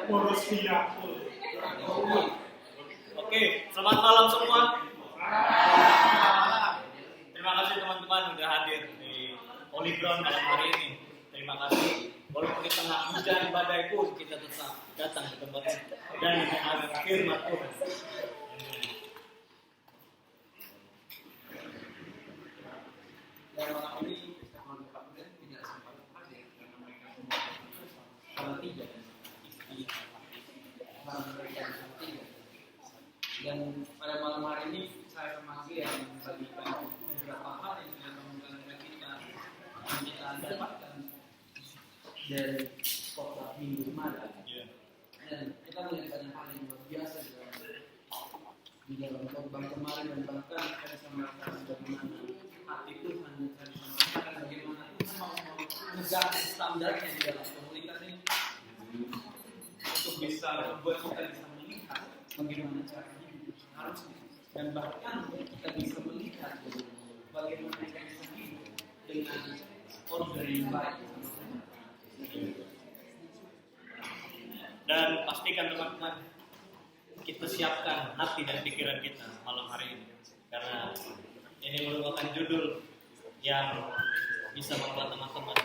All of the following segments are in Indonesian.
Boros dia. Oke, selamat malam semua. Terima kasih teman-teman sudah hadir di Holy Ground malam hari ini. Terima kasih. Walaupun di tengah hujan badai pun kita tetap datang ke tempat ini dan mendengar firman Tuhan. Dan malam ini teman-teman tidak sempat hadir karena mereka semua salah tiga dan pada malam hari ini saya termasuk yang membagikan beberapa hal yang sudah mengganggu kita yang kita dapatkan dari khotbah minggu kemarin. Dan kita melihat banyak hal yang luar biasa di dalam khotbah kemarin, dan bahkan kita bisa merasakan bagaimana hati Tuhan, dan saya bisa merasakan bagaimana Tuhan mau menegakkan standarnya di dalam komunitas ini untuk bisa membuat kita bisa melihat bagaimana cara hidup harusnya, dan bahkan kita bisa melihat bagaimana kita bisa hidup dengan order yang baik. Dan pastikan teman-teman kita siapkan hati dan pikiran kita malam hari ini, karena ini merupakan judul yang bisa membuat teman-teman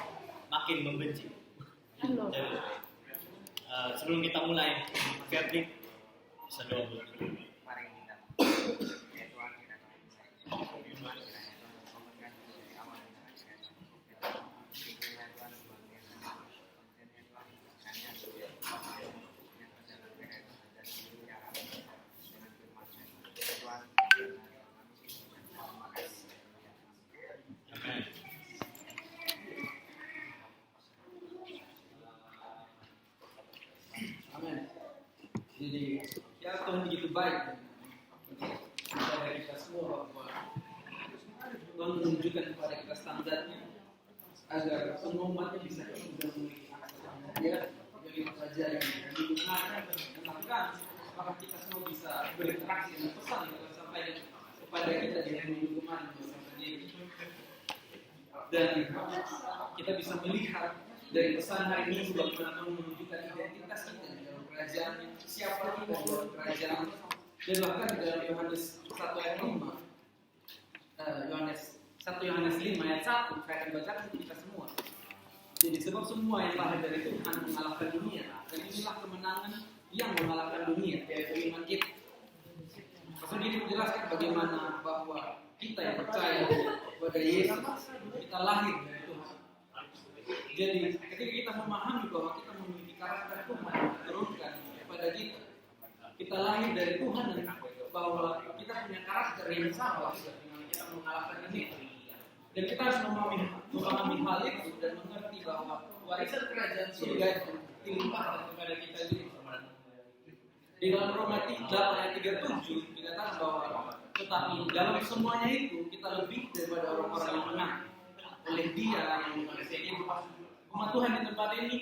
makin membenci. Jadi, sebelum kita mulai, Ferdi bisa doa dulu. Mari kita ya Tuhan, kita Jadi ya Tuhan begitu baik kepada kita semua, bahwa Tuhan menunjukkan kepada kita standarnya agar semua umatnya bisa memiliki akses Dia dari pelajaran yang digunakan, bahkan apakah kita semua bisa berinteraksi dengan pesan yang Tuhan sampaikan kepada kita di hari Minggu kemarin bersama dia, dan kita bisa melihat dari pesan hari Minggu bagaimana Tuhan menunjukkan identitas kita di dalam kerajaan, siapa kita di dalam kerajaan, dan bahkan di dalam Yohanes 1 ayat 5, Yohanes 5 ayat 1, saya akan bacakan kita semua. Jadi sebab semua yang lahir dari Tuhan mengalahkan dunia, dan inilah kemenangan yang mengalahkan dunia, yaitu iman kita. Pasal ini menjelaskan bagaimana bahwa kita yang percaya kepada Yesus, kita lahir dari Tuhan. Jadi ketika kita memahami bahwa kita memiliki karakter Tuhan yang diturunkan kepada kita, kita lahir dari Tuhan, dan bahwa kita punya karakter yang sama dengan kita mengalahkan dunia. Dan kita harus memahami hal itu dan mengerti bahwa warisan kerajaan surga itu dilimpahkan kepada kita juga. Di dalam Roma 8 ayat 37 dikatakan bahwa tetapi dalam semuanya itu kita lebih daripada orang-orang yang menang oleh Dia yang mengasihi kita. Umat Tuhan di tempat ini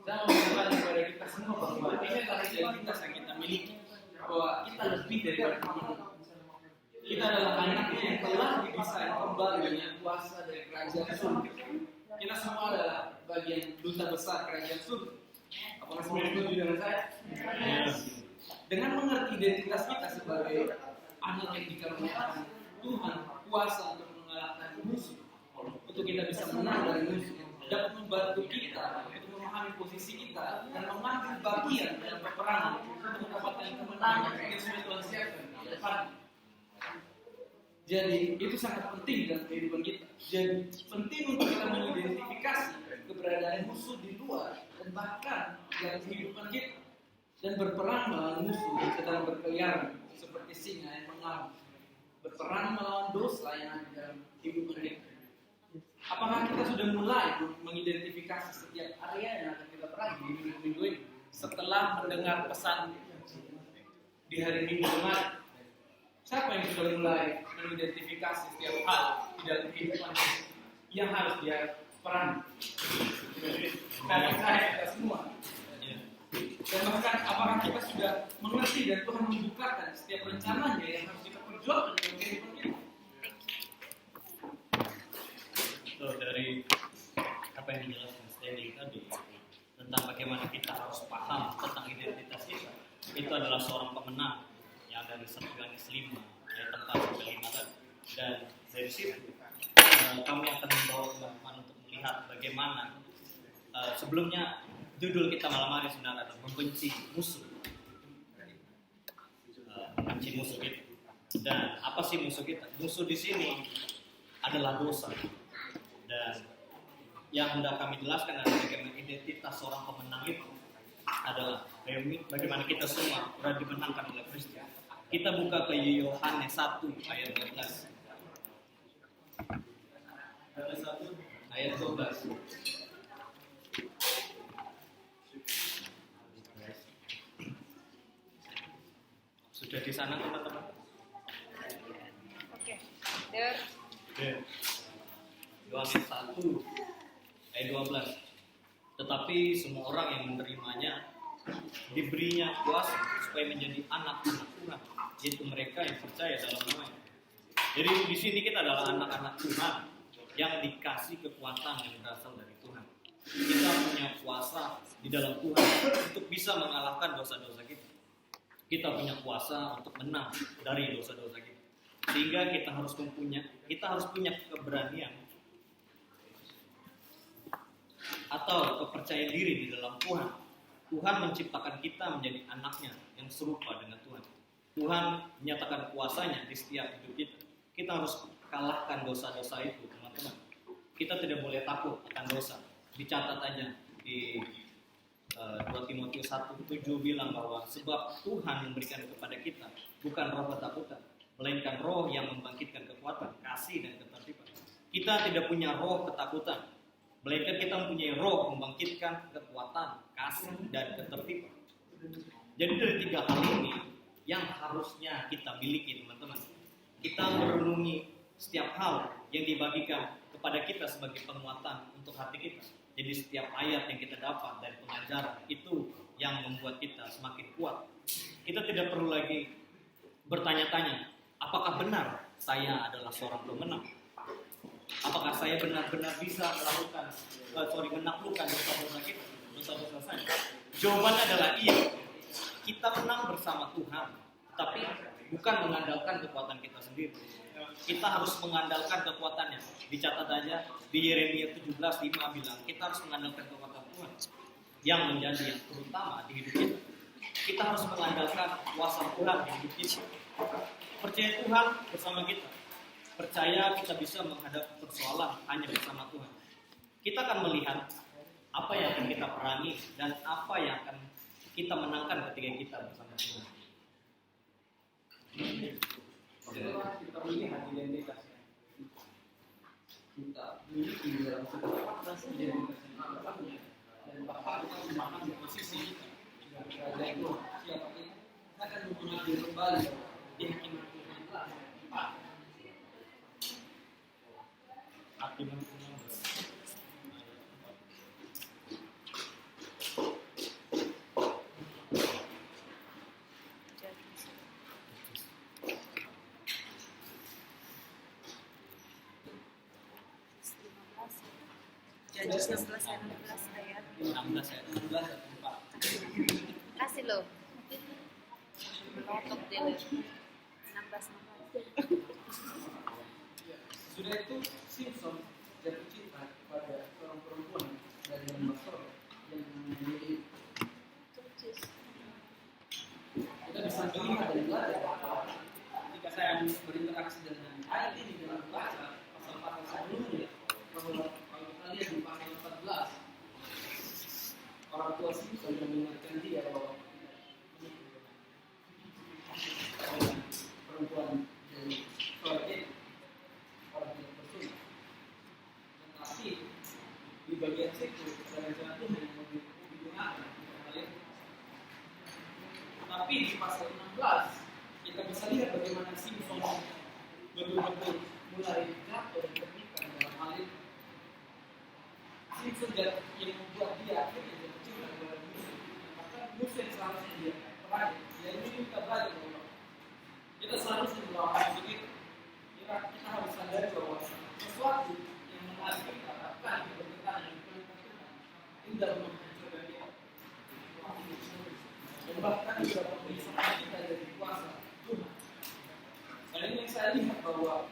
dan mengatakan kepada kita semua bahwa ini adalah identitas yang kita miliki, bahwa kita lebih daripada pemenang. Kita adalah anaknya yang telah didesain kembali dengan kuasa dari kerajaan surga. Kita semua adalah bagian duta besar kerajaan surga. Apakah semua setuju dengan saya? Dengan mengerti identitas kita sebagai anak yang dikaruniakan Tuhan kuasa untuk mengalahkan musuh, untuk kita bisa menang dari musuh, dapat membantu kita untuk memahami posisi kita dan mengambil bagian dalam peperangan untuk mendapatkan kemenangan yang sudah Tuhan siapkan di depan. Jadi itu sangat penting dalam kehidupan kita. Jadi penting untuk kita mengidentifikasi keberadaan musuh di luar dan bahkan dalam kehidupan kita, dan berperang melawan musuh yang sedang berkeliaran seperti singa yang mengamuk, berperang melawan dosa yang ada dalam kehidupan kita. Apakah kita sudah mulai mengidentifikasi setiap area yang akan kita perangi di minggu-minggu ini setelah mendengar pesan di hari Minggu kemarin? Siapa yang sudah mulai mengidentifikasi setiap hal di dalam kehidupan yang harus dia perangi? Karena kita semua. Dan bahkan apakah kita sudah mengerti dan Tuhan membukakan setiap rencananya yang harus kita perjuangkan dalam kehidupan kita? So, dari apa yang dijelaskan Stanley tadi tentang bagaimana kita harus harus paham tentang identitas kita. Itu adalah seorang pemenang yang dari 1 Yohanes 5 ayat 4 sampai 5 tadi. Dan dari situ kami akan membawa teman-teman untuk melihat bagaimana sebelumnya judul kita malam hari sebenarnya adalah membenci musuh. Membenci musuh kita. Dan apa sih musuh kita? Musuh di sini adalah dosa. Dan yang hendak kami jelaskan adalah bagaimana identitas seorang pemenang itu adalah bagaimana kita semua sudah dimenangkan oleh Kristus. Kita buka ke Yohanes 1 ayat 12. Yohanes 1 ayat 12. Sudah di sana teman-teman? Oke. Der. Yohanes 1 ayat 12. Tetapi semua orang yang menerimanya diberinya kuasa supaya menjadi anak-anak Tuhan, yaitu mereka yang percaya dalam namanya. Jadi di sini kita adalah anak-anak Tuhan yang dikasih kekuatan yang berasal dari Tuhan. Kita punya kuasa di dalam Tuhan untuk bisa mengalahkan dosa-dosa kita. Kita punya kuasa untuk menang dari dosa-dosa kita. Sehingga kita harus punya keberanian atau kepercayaan diri di dalam Tuhan. Tuhan menciptakan kita menjadi anaknya yang serupa dengan Tuhan. Tuhan menyatakan kuasanya di setiap hidup kita. Kita harus kalahkan dosa-dosa itu, teman-teman. Kita tidak boleh takut akan dosa. Dicatat aja di 2 Timotius 1:7 bilang bahwa sebab Tuhan memberikan kepada kita bukan roh ketakutan, melainkan roh yang membangkitkan kekuatan, kasih dan ketertiban. Kita tidak punya roh ketakutan, melainkan kita mempunyai roh membangkitkan kekuatan, kasih dan ketertiban. Jadi dari 3 hal ini yang harusnya kita miliki, teman-teman. Kita merenungi setiap hal yang dibagikan kepada kita sebagai penguatan untuk hati kita. Jadi setiap ayat yang kita dapat dari pengajaran itu yang membuat kita semakin kuat. Kita tidak perlu lagi bertanya-tanya, apakah benar saya adalah seorang pemenang? Apakah saya benar-benar bisa menaklukkan dosa-dosa kita, dosa-dosa saya? Jawabannya adalah iya. Kita menang bersama Tuhan, tapi bukan mengandalkan kekuatan kita sendiri. Kita harus mengandalkan kekuatannya. Dicatat aja di Yeremia 17:5 bilang kita harus mengandalkan kekuatan Tuhan yang menjadi yang terutama di hidup kita. Kita harus mengandalkan kuasa Tuhan di hidup kita. Percaya Tuhan bersama kita. Percaya kita bisa menghadapi persoalan hanya bersama Tuhan. Kita akan melihat apa yang akan kita perangi dan apa yang akan kita menangkan ketika kita bersama Tuhan. Setelah kita melihat identitasnya, kita memiliki di dalam sebuah identitas yang kita punya, dan bahkan kita memahami posisi kita dan kerajaan itu siapa kita akan mengambil kembali di Hakim 16. Hakim 16. Jadi 16 ayat 16 ayat 16 ayat 4. kasih lo menutup dulu 16. Sudah itu Simpson jatuh cinta pada seorang perempuan dari Basor yang menjadi kita bisa melihat dan belajar ketika saya berinteraksi dengan ayat ini dalam bahasa pasal-pasal sebelumnya, bahwa kalau kita lihat di pasal 14 orang tua Simpson mengingatkan dia bahwa perempuan dari Sorget orang tidak bersunat, tetapi di bagian situ rencana Tuhan yang digunakan untuk hal itu. Tapi di pasal 16 kita bisa lihat bagaimana Simpson betul-betul mulai jatuh dan terpikat dalam hal itu. Simpson yang membuat dia akhirnya jatuh cinta kepada Musa. Maka Musa yang seharusnya dia terakhir, dia ini kita belajar bahwa kita seharusnya melakukan begitu. Kita harus sadari bahwa sesuatu yang menarik kita akan berkaitan dengan Tuhan itu dalam menghancurkan kita. dan bahkan juga pemisahan kita dari kuasa Tuhan. Dan ini yang saya lihat bahwa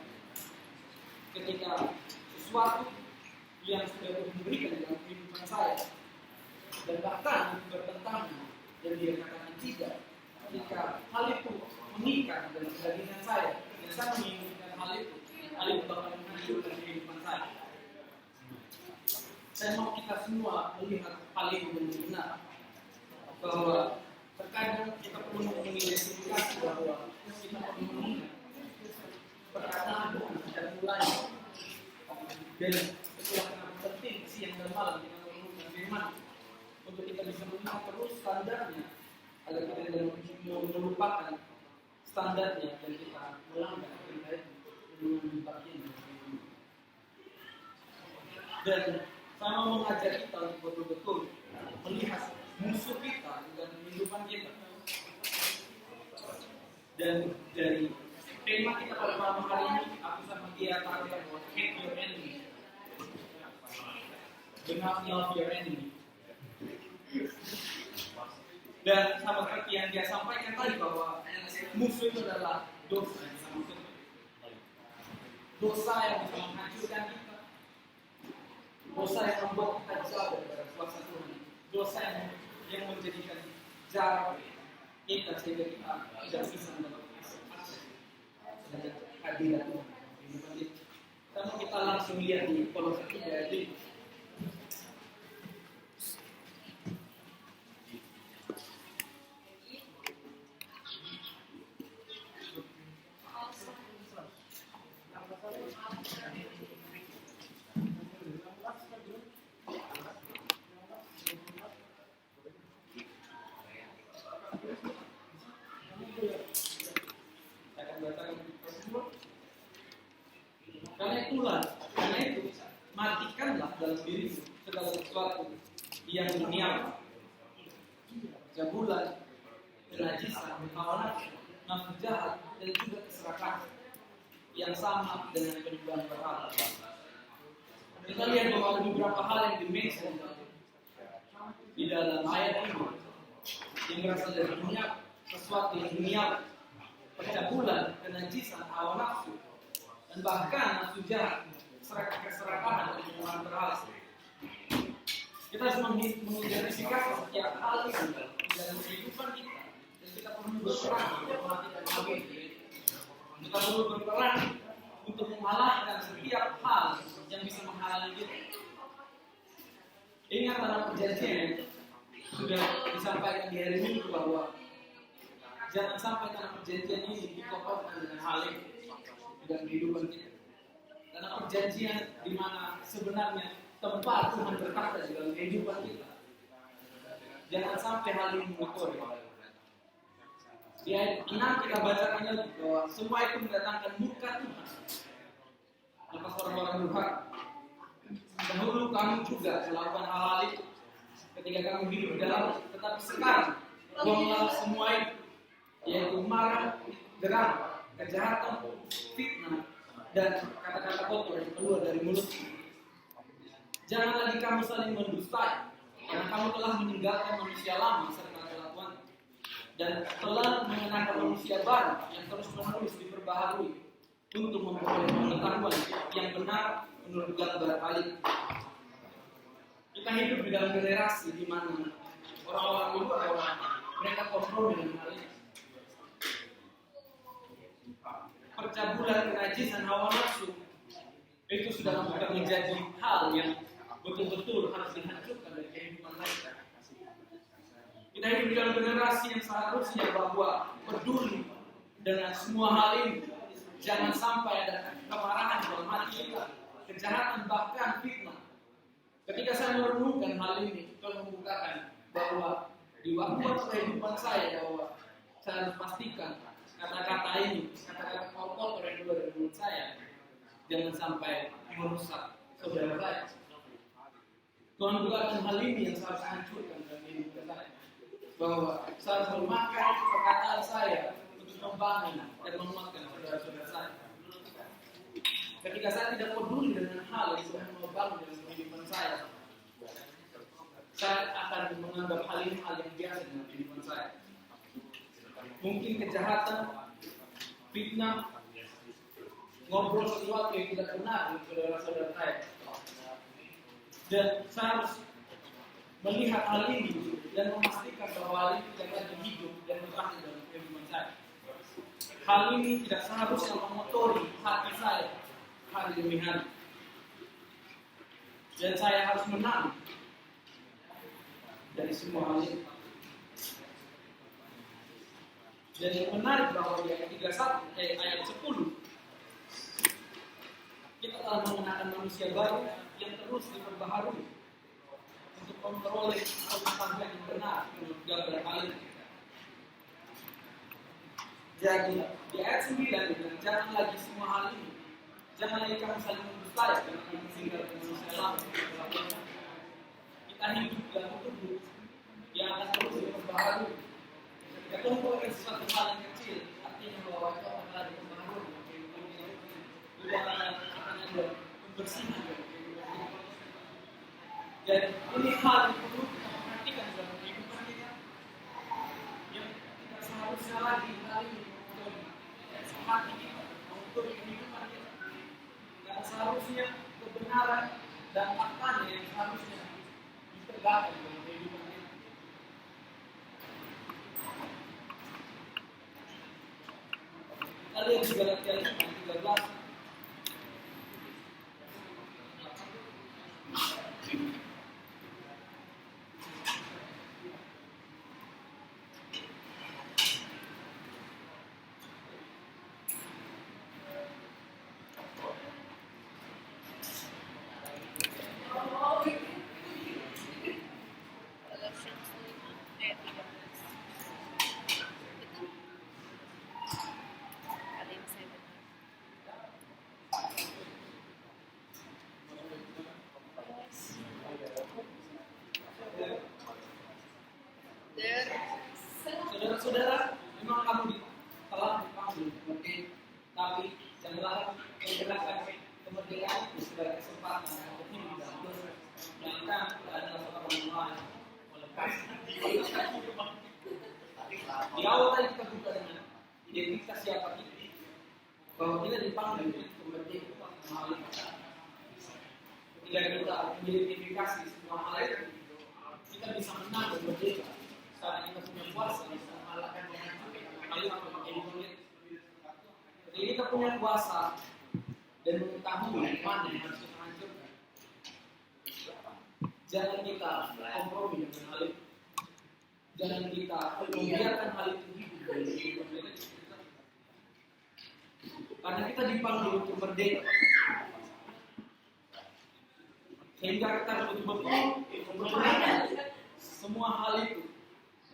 ketika sesuatu yang sudah Tuhan berikan dalam kehidupan saya dan bahkan bertentangan dan dia katakan tidak, ketika hal itu mengikat dalam kedagingan saya, dan saya menginginkan hal itu bakal menghancurkan kehidupan saya. Saya mau kita semua melihat hal itu dengan benar, bahwa terkadang kita perlu mengidentifikasi bahwa kita perlu mengingat perkataan Tuhan sejak mulai. Dan itulah kenapa penting siang dan malam kita merenungkan firman untuk kita bisa melihat terus standarnya agar kita tidak melupakan standarnya dan kita melanggar perintah itu dengan bagian dari firman. Dan saya mau mengajak kita untuk betul-betul melihat musuh kita dalam kehidupan kita. Dan dari tema kita pada malam hari ini, aku sama dia katakan bahwa hate your enemy. Do not love your enemy. Dan sama seperti yang dia sampaikan tadi bahwa musuh itu adalah dosa yang sama seperti dosa yang bisa menghancurkan kita, dosa yang membuat kita jauh dari kuasa Tuhan, dosa yang menjadikan jarak kita sehingga kita tidak bisa mendapatkan dan hadirat Tuhan. Karena kita langsung lihat di Kolose 3 ayat 5. Karena itu, matikanlah dalam dirimu segala sesuatu yang duniawi, cabulan, kenajisan, hawa nafsu jahat, dan juga keserakahan yang sama dengan penyembahan berhala. Kita lihat bahwa ada beberapa hal yang dimention di dalam ayat ini yang berasal dari dunia, sesuatu yang duniawi, percabulan, kenajisan, hawa nafsu, dan bahkan nafsu jahat, keserakahan dan penyembahan berhala. Kita harus mengidentifikasi setiap hal itu dalam kehidupan kita, dan kita perlu berperan untuk mematikan hal itu. Kita perlu berperan untuk mengalahkan setiap hal yang bisa menghalangi kita. Ingat dalam perjanjian sudah disampaikan di hari Minggu bahwa jangan sampai dalam perjanjian ini dikotorkan dengan hal ini dalam kehidupan kita. Karena perjanjian di mana sebenarnya tempat Tuhan berkata di dalam kehidupan kita. Jangan sampai hal ini mengotori. Di ayat 6 kita bacakan lagi bahwa semua itu mendatangkan murka Tuhan atas orang-orang durhaka. Dahulu kamu juga melakukan hal-hal itu ketika kamu hidup di dalam, tetapi sekarang buanglah semua itu, yaitu marah, geram, kejahatan, fitnah, dan kata-kata kotor yang keluar dari mulutmu. Jangan lagi kamu saling mendustai, karena kamu telah meninggalkan manusia lama serta kelakuan, dan telah mengenakan manusia baru yang terus-menerus diperbaharui untuk memperoleh pengetahuan yang benar menurut gambar Ali. Kita hidup di dalam generasi di mana orang-orang itu mereka kompromi dengan hal ini. Percabulan, kenajisan, hawa nafsu itu sudah bukan menjadi hal yang betul-betul harus dihancurkan dari kehidupan mereka. Kita hidup di dalam generasi yang seharusnya bahwa peduli dengan semua hal ini. Jangan sampai ada kemarahan dalam hati kita, kejahatan bahkan fitnah. Ketika saya merenungkan hal ini, Tuhan membukakan bahwa di waktu kehidupan saya bahwa saya harus pastikan kata-kata ini, kata-kata kotor yang keluar dari mulut saya, jangan sampai merusak saudara saya. Tuhan bukakan hal ini yang saya harus hancurkan dalam kehidupan saya, bahwa saya harus memakai perkataan saya untuk membangun dan menguatkan saudara-saudara saya. Ketika saya tidak peduli dengan hal yang Tuhan mau bangun dalam kehidupan saya akan menganggap hal ini hal yang biasa dalam kehidupan saya. mungkin kejahatan, fitnah, ngobrol sesuatu yang tidak benar dengan saudara-saudara saya. Dan saya harus melihat hal ini dan memastikan bahwa hal ini tidak lagi hidup dan berakhir dalam kehidupan saya. Hal ini tidak seharusnya mengotori hati saya hari demi hari. Dan saya harus menang dari semua hal ini. Dan yang menarik bahwa di ayat 31, ayat 10, kita telah mengenakan manusia baru yang terus diperbaharui untuk memperoleh pengetahuan yang benar menurut gambar hal ini. Jadi di ayat 9 bilang, jangan lagi semua hal ini, jangan lagi kamu saling mendustai karena kamu meninggalkan manusia lama. Kita hidup dalam tubuh yang akan terus diperbaharui. Ketika Tuhan melakukan sesuatu hal yang kecil, artinya bahwa itu akan diperbaharui. Itu akan ada pembersihan. Dan ini hal yang perlu kita perhatikan dalam kehidupan kita. Yang tidak seharusnya lagi hal ini untuk hati kita, untuk kehidupan kita. Tidak seharusnya kebenaran dan faktanya yang seharusnya ditegakkan dalam kehidupan kita. Kita lihat di Galatia 5:13. Colossians 5 ayat 13. Betul? Ada yang saya benar. Der Saudara-saudara, memang kamu telah dipanggil, oke? Tapi janganlah menggunakan kemerdekaan itu sebagai kesempatan untuk hidup dalam dosa. Melainkan adalah orang lain oleh kasih. Di awal tadi kita buka dengan identitas siapa kita, bahwa kita dipanggil untuk kemerdekaan hal itu. Ketika kita mengidentifikasi semua hal itu, kita bisa menang dan merdeka. Karena kita punya kuasa bisa mengalahkan hal itu kehidupan kita. Ketika kita punya kuasa dan mengetahui mana yang harus kita hancurkan, jangan kita kompromi dengan hal itu. Jangan kita membiarkan hal itu hidup dalam kehidupan kita. Karena kita dipanggil untuk merdeka. Sehingga kita betul-betul mempergunakan semua hal itu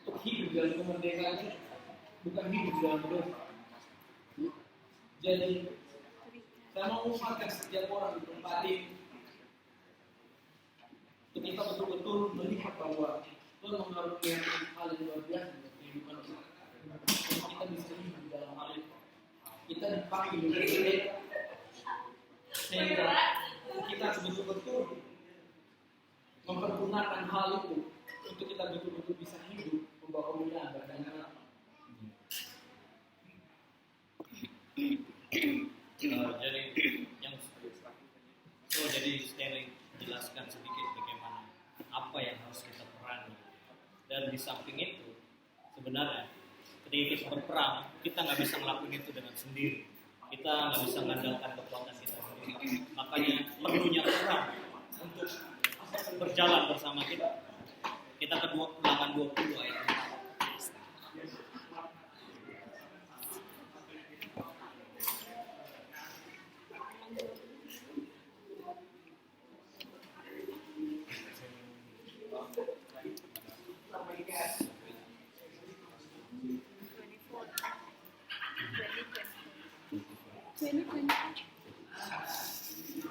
untuk hidup dalam kemerdekaan ini, bukan hidup dalam dosa. Jadi, saya mau menguatkan setiap orang di tempat ini untuk kita betul-betul melihat bahwa Tuhan mengaruniakan hal yang luar biasa dalam kehidupan kita. Untuk kita bisa hidup dalam hal itu. Kita dipanggil untuk merdeka. Sehingga kita betul-betul mempergunakan hal itu untuk kita betul-betul bisa hidup membawa kemuliaan bagi Allah. Jadi Stanley jelaskan sedikit bagaimana apa yang harus kita perani. Dan di samping itu sebenarnya ketika kita berperang kita nggak bisa ngelakuin itu dengan sendiri. Kita nggak bisa mengandalkan kekuatan kita sendiri. Makanya perlunya perang untuk berjalan bersama kita. Kita ke Ulangan 20 ayat 4.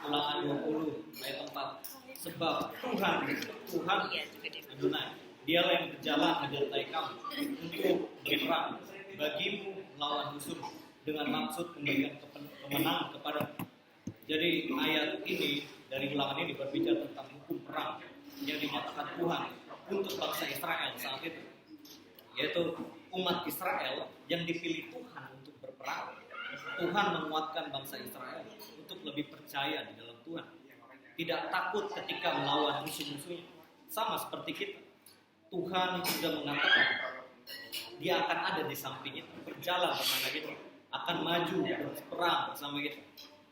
Ulangan 20 ayat 4. Sebab Tuhan Adonai, Dialah yang berjalan menyertai kamu untuk berperang bagimu melawan musuh dengan maksud memberikan kemenangan kepada. Jadi ayat ini dari Ulangan ini berbicara tentang hukum perang yang dinyatakan Tuhan untuk bangsa Israel saat itu, yaitu umat Israel yang dipilih Tuhan untuk berperang. Tuhan menguatkan bangsa Israel untuk lebih percaya di dalam Tuhan. Tidak takut ketika melawan musuh-musuhnya. Sama seperti kita. Tuhan sudah mengatakan Dia akan ada di samping kita, berjalan bersama kita, akan maju berperang bersama kita.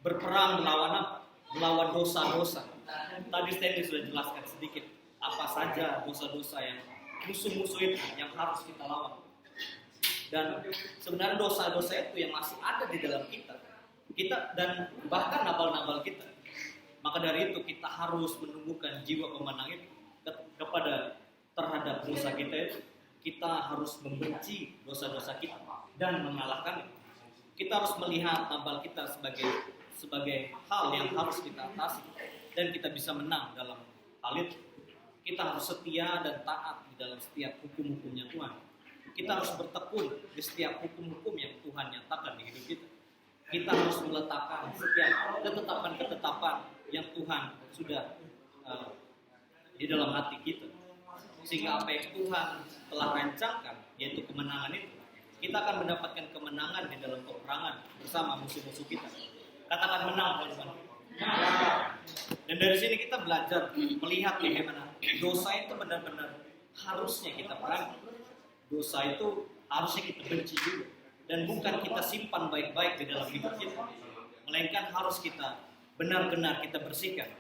Berperang melawan apa? Melawan dosa-dosa. Tadi Stanley sudah jelaskan sedikit apa saja dosa-dosa yang musuh-musuh itu yang harus kita lawan. Dan sebenarnya dosa-dosa itu yang masih ada di dalam kita dan bahkan nabal-nabal kita. Maka dari itu kita harus menumbuhkan jiwa pemenang itu kepada terhadap dosa kita itu. Kita harus membenci dosa-dosa kita dan mengalahkannya. Kita harus melihat nabal kita sebagai hal yang harus kita atasi dan kita bisa menang dalam hal itu. Kita harus setia dan taat di dalam setiap hukum-hukumnya Tuhan. Kita harus bertekun di setiap hukum-hukum yang Tuhan nyatakan di hidup kita. Kita harus meletakkan setiap ketetapan-ketetapan yang Tuhan sudah di dalam hati kita. Sehingga apa yang Tuhan telah rancangkan, yaitu kemenangan itu, kita akan mendapatkan kemenangan di dalam peperangan bersama musuh-musuh kita. Katakan menang, teman-teman. Dan dari sini kita belajar melihat bagaimana dosa itu benar-benar harusnya kita perangi. Dosa itu harusnya kita benci juga. Dan bukan kita simpan baik-baik di dalam hidup kita. Melainkan harus kita benar-benar kita bersihkan.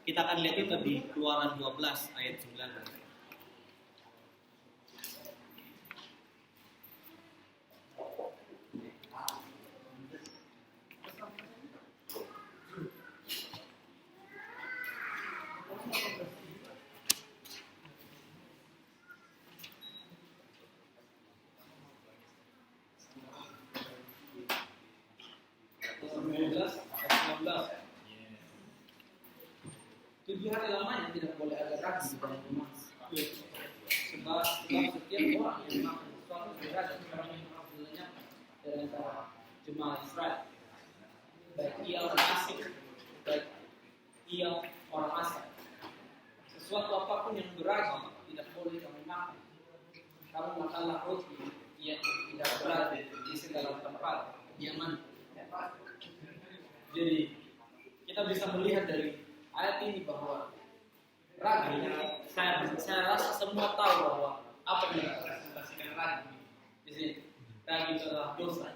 Kita akan lihat itu di Keluaran 12 ayat 9. Tujuh hari lamanya tidak boleh ada ragu di dalam rumah. Sebab setiap orang yang makan sesuatu berada orang yang harus dilenyapkan dari antara jemaah Israel. Baik ia orang asing, baik ia orang asal. Sesuatu apapun yang beragam tidak boleh kamu makan. Kamu makanlah roti yang tidak berada di segala tempat nyaman. Jadi kita bisa melihat dari ayat ini bahwa ragu, saya rasa semua tahu bahwa apa yang direpresentasikan ragu di sini. Ragu itu adalah dosa.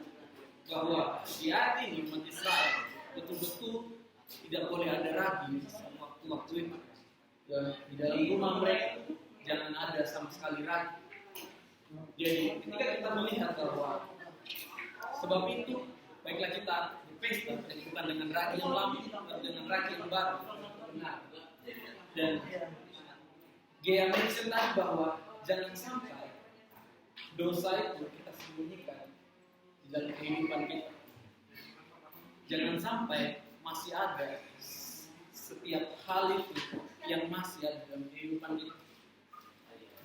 Bahwa di ayat ini umat Israel betul-betul tidak boleh ada ragu waktu itu. Dan di dalam rumah mereka jangan ada sama sekali ragu. Jadi ketika kita melihat bahwa sebab itu baiklah kita berpesta bukan dengan ragu yang lama, bukan dengan ragu yang baru. Benar. Dan Gea mention tadi bahwa jangan sampai dosa itu kita sembunyikan di dalam kehidupan kita. Jangan sampai masih ada setiap hal itu yang masih ada dalam kehidupan kita.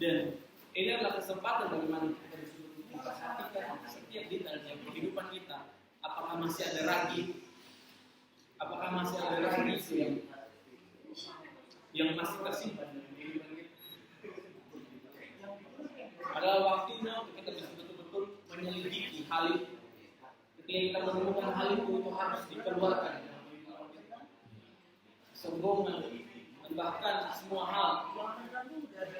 Dan ini adalah kesempatan bagaimana kita bisa memperhatikan setiap detail dalam kehidupan kita. Apakah masih ada ragu? Apakah masih ada ragu yang masih tersimpan dalam kehidupan kita? Adalah waktunya untuk kita bisa betul-betul menyelidiki hal itu. Ketika kita menemukan hal itu harus dikeluarkan dalam kehidupan kita. Sombongan, bahkan semua hal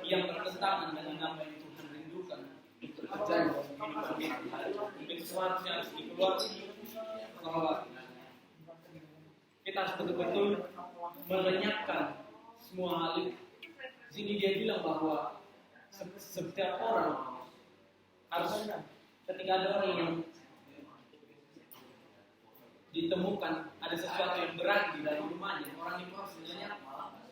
yang bertentangan dengan apa yang Tuhan rindukan untuk terjadi dalam kehidupan kita. Itu seharusnya harus dikeluarkan. Bahwa kita harus betul-betul melenyapkan semua hal itu. Di sini dia bilang bahwa setiap orang harus, ketika ada orang yang ditemukan ada sesuatu yang berat di dalam rumahnya, orang itu harus dilenyapkan.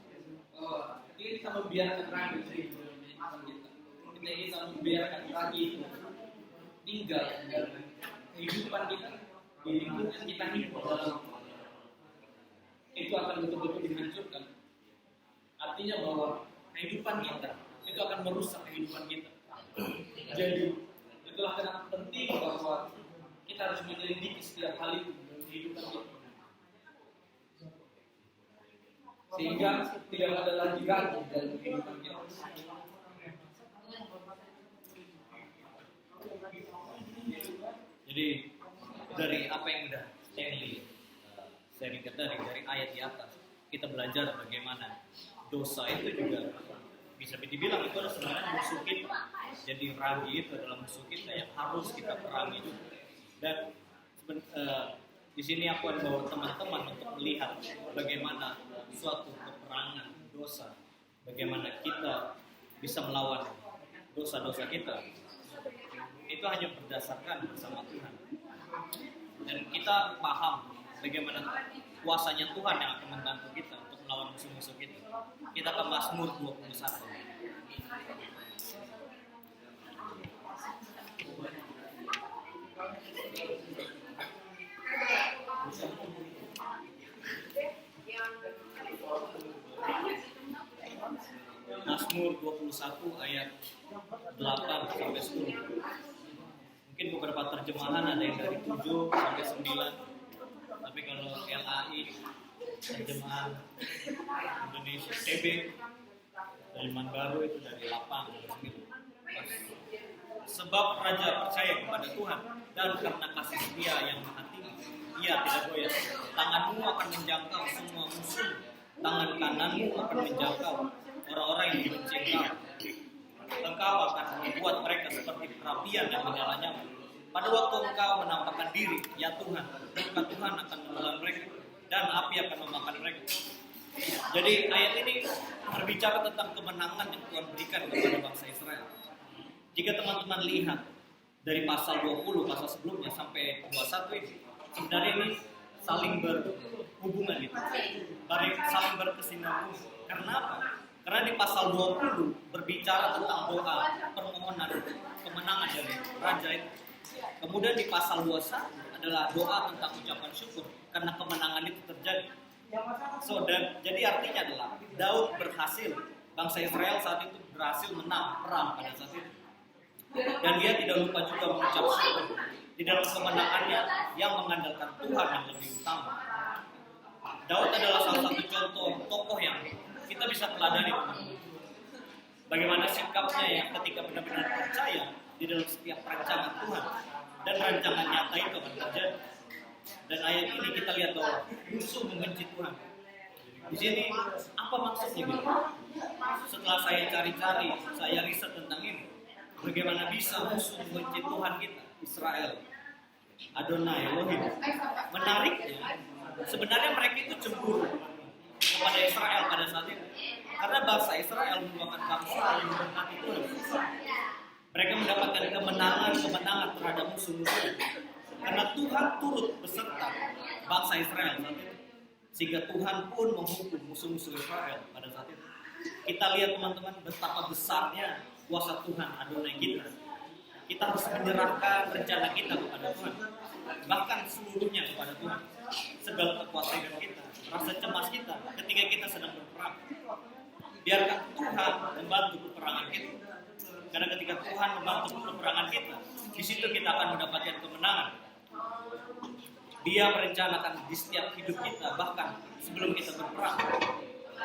Ketika kita membiarkan ragu itu di dalam kehidupan kita, ketika kita membiarkan ragu itu tinggal di dalam kehidupan kita, di lingkungan kita hidup dalam, itu akan betul-betul dihancurkan. Artinya bahwa kehidupan kita itu akan merusak kehidupan kita. Jadi itulah kenapa penting bahwa kita harus menyelidiki setiap hal itu dalam kehidupan kita, sehingga tidak ada lagi ragu dalam kehidupan kita. Jadi dari apa yang udah Stanley sharingkan dari ayat di atas, kita belajar bagaimana dosa itu juga bisa dibilang itu adalah sebenarnya musuh kita. Jadi ragi itu adalah musuh kita yang harus kita perangi juga. Dan di sini aku akan bawa teman-teman untuk melihat bagaimana suatu peperangan dosa, bagaimana kita bisa melawan dosa-dosa kita. Itu hanya berdasarkan bersama Tuhan. Dan kita paham bagaimana kuasanya Tuhan yang akan membantu kita untuk melawan musuh-musuh kita. Kita ke Mazmur 21. Mazmur 21 ayat 8 sampai 10. Mungkin beberapa terjemahan ada yang dari 7 sampai 9. Tapi kalau LAI terjemahan Indonesia TB terjemahan baru itu dari 8 sampai 9. Sebab raja percaya kepada Tuhan dan karena kasih setia yang maha tinggi, ia tidak goyah. Tanganmu akan menjangkau semua musuh, tangan kananmu akan menjangkau orang-orang yang dibenci engkau. Engkau akan membuat mereka seperti perapian yang menyala-nyala. Pada waktu engkau menampakkan diri, ya Tuhan, maka Tuhan akan menelan mereka dan api akan memakan mereka. Jadi ayat ini berbicara tentang kemenangan yang Tuhan berikan kepada bangsa Israel. Jika teman-teman lihat dari pasal 20, pasal sebelumnya sampai 21 ini, sebenarnya ini saling berhubungan gitu. Saling berkesinambungan. Karena apa? Karena di pasal 20 berbicara tentang doa, permohonan, kemenangan dari raja itu. Kemudian di pasal 21 adalah doa tentang ucapan syukur karena kemenangan itu terjadi. Jadi artinya adalah Daud berhasil, bangsa Israel saat itu berhasil menang perang pada saat itu. Dan dia tidak lupa juga mengucap syukur di dalam kemenangannya yang mengandalkan Tuhan yang lebih utama. Daud adalah salah satu contoh tokoh yang kita bisa teladani. Bagaimana sikapnya yang ketika benar-benar percaya di dalam setiap rancangan Tuhan dan rancangan nyata itu akan terjadi. Dan ayat ini kita lihat bahwa musuh membenci Tuhan. Di sini apa maksudnya gitu? Setelah saya cari-cari, saya riset tentang ini. Bagaimana bisa musuh membenci Tuhan kita, Israel, Adonai, Elohim. Menariknya, sebenarnya mereka itu cemburu kepada Israel pada saat itu. Karena bangsa Israel merupakan bangsa yang diberkati Tuhan. Mereka mendapatkan kemenangan terhadap musuh-musuh. Karena Tuhan turut beserta bangsa Israel saat itu. Sehingga Tuhan pun menghukum musuh-musuh Israel pada saat itu. Kita lihat teman-teman betapa besarnya kuasa Tuhan Adonai kita. Kita harus menyerahkan rencana kita kepada Tuhan. Bahkan seluruhnya kepada Tuhan. Segala kekuasaan kita, rasa cemas kita ketika kita sedang berperang. Biarkan Tuhan membantu peperangan kita. Karena ketika Tuhan membantu peperangan kita, di situ kita akan mendapatkan kemenangan. Dia merencanakan di setiap hidup kita, bahkan sebelum kita berperang.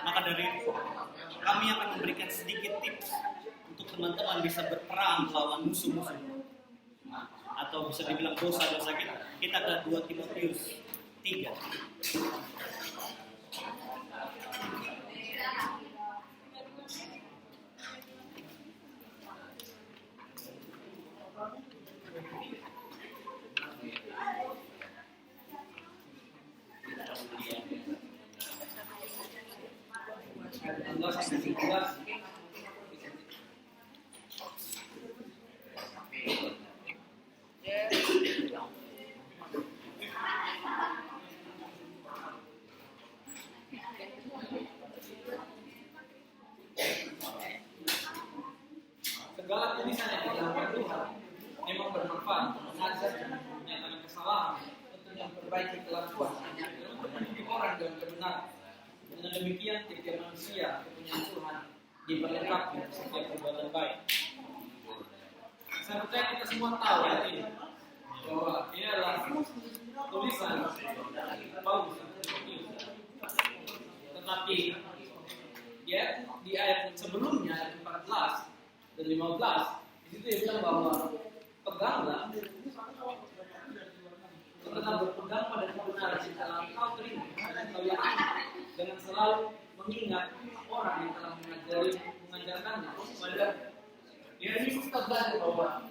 Maka dari itu, kami akan memberikan sedikit tips untuk teman-teman bisa berperang melawan musuh-musuh. Atau bisa dibilang dosa-dosa kita. Kita ke 2 Timotius 3. Allah sampai 17. Segala tulisan yang dilakukan Tuhan memang bermanfaat untuk mengajar, menyatakan kesalahan, untuk memperbaiki kelakuan, dan untuk mendidik orang dalam kebenaran. Dengan demikian, ketika manusia kepunyaan Tuhan diperlengkapi untuk setiap perbuatan baik. Saya percaya kita semua tahu ya ini bahwa ini adalah tulisan Paulus. Tetapi ya di ayat sebelumnya ayat 14 dan 15 di situ dia bilang bahwa peganglah tetap berpegang pada kebenaran yang telah kau terima dan kau yakini, dengan selalu mengingat orang yang telah mengajarkannya kepada. Ya, ini kita belajar bahwa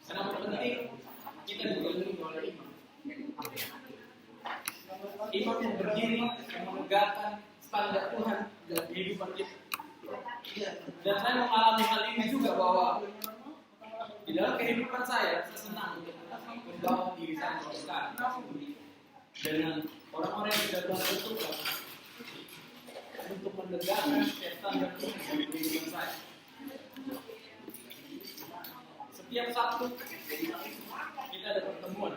sangat penting kita dikelilingi oleh imam. Imam yang berdiri yang menegakkan standar Tuhan dalam kehidupan kita. Dan saya mengalami hal ini juga bahwa di dalam kehidupan saya senang untuk membawa diri saya dengan orang-orang yang sudah Tuhan tentukan untuk menegakkan standar Tuhan dalam kehidupan saya. Setiap Sabtu kita ada pertemuan.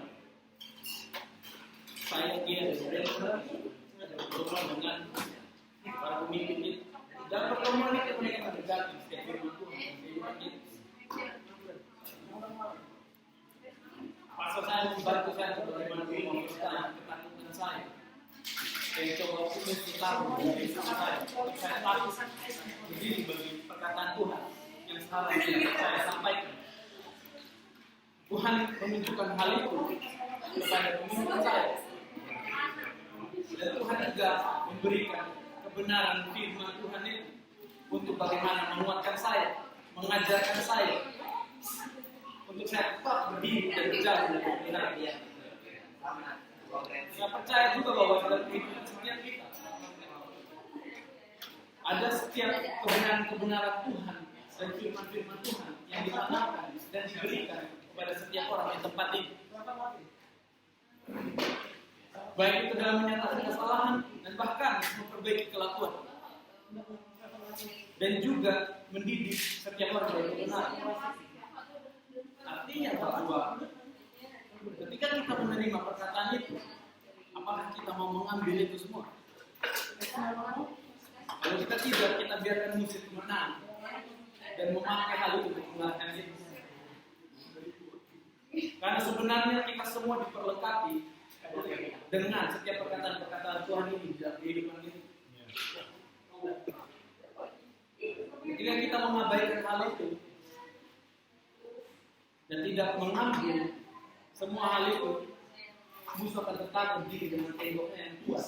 Saya dia ada pertemuan dengan para pemimpin kita. Dalam pertemuan itu mereka menegakkan setiap firman Tuhan. Pasal saya membantu saya bagaimana mempertahankan ketakutan saya. Saya coba putus ditaruh dari saya. Saya takut berdiri bagi perkataan Tuhan yang seharusnya saya sampaikan. Tuhan menunjukkan hal itu kepada pemimpin saya. Dan Tuhan juga memberikan kebenaran firman Tuhan itu untuk bagaimana menguatkan saya, mengajarkan saya untuk saya tetap berdiri dan berjalan dengan benar. Saya percaya juga bahwa dalam kehidupan setiap kita ada setiap kebenaran-kebenaran Tuhan dan firman-firman Tuhan yang ditanamkan dan diberikan kepada setiap orang di tempat ini. Baik itu dalam menyatakan kesalahan dan bahkan memperbaiki kelakuan. Dan juga mendidik setiap orang yang benar. Artinya bahwa ketika kita menerima perkataan itu, apakah kita mau mengambil itu semua? Kalau kita tidak, kita biarkan musik menang dan memakai hal itu untuk mengalahkan itu. Karena sebenarnya kita semua diperlengkapi dengan setiap perkataan-perkataan Tuhan ini di dalam kehidupan kita. Ketika kita mengabaikan hal itu dan tidak mengambil semua hal itu, musuh akan tetap berdiri dengan temboknya yang kuat.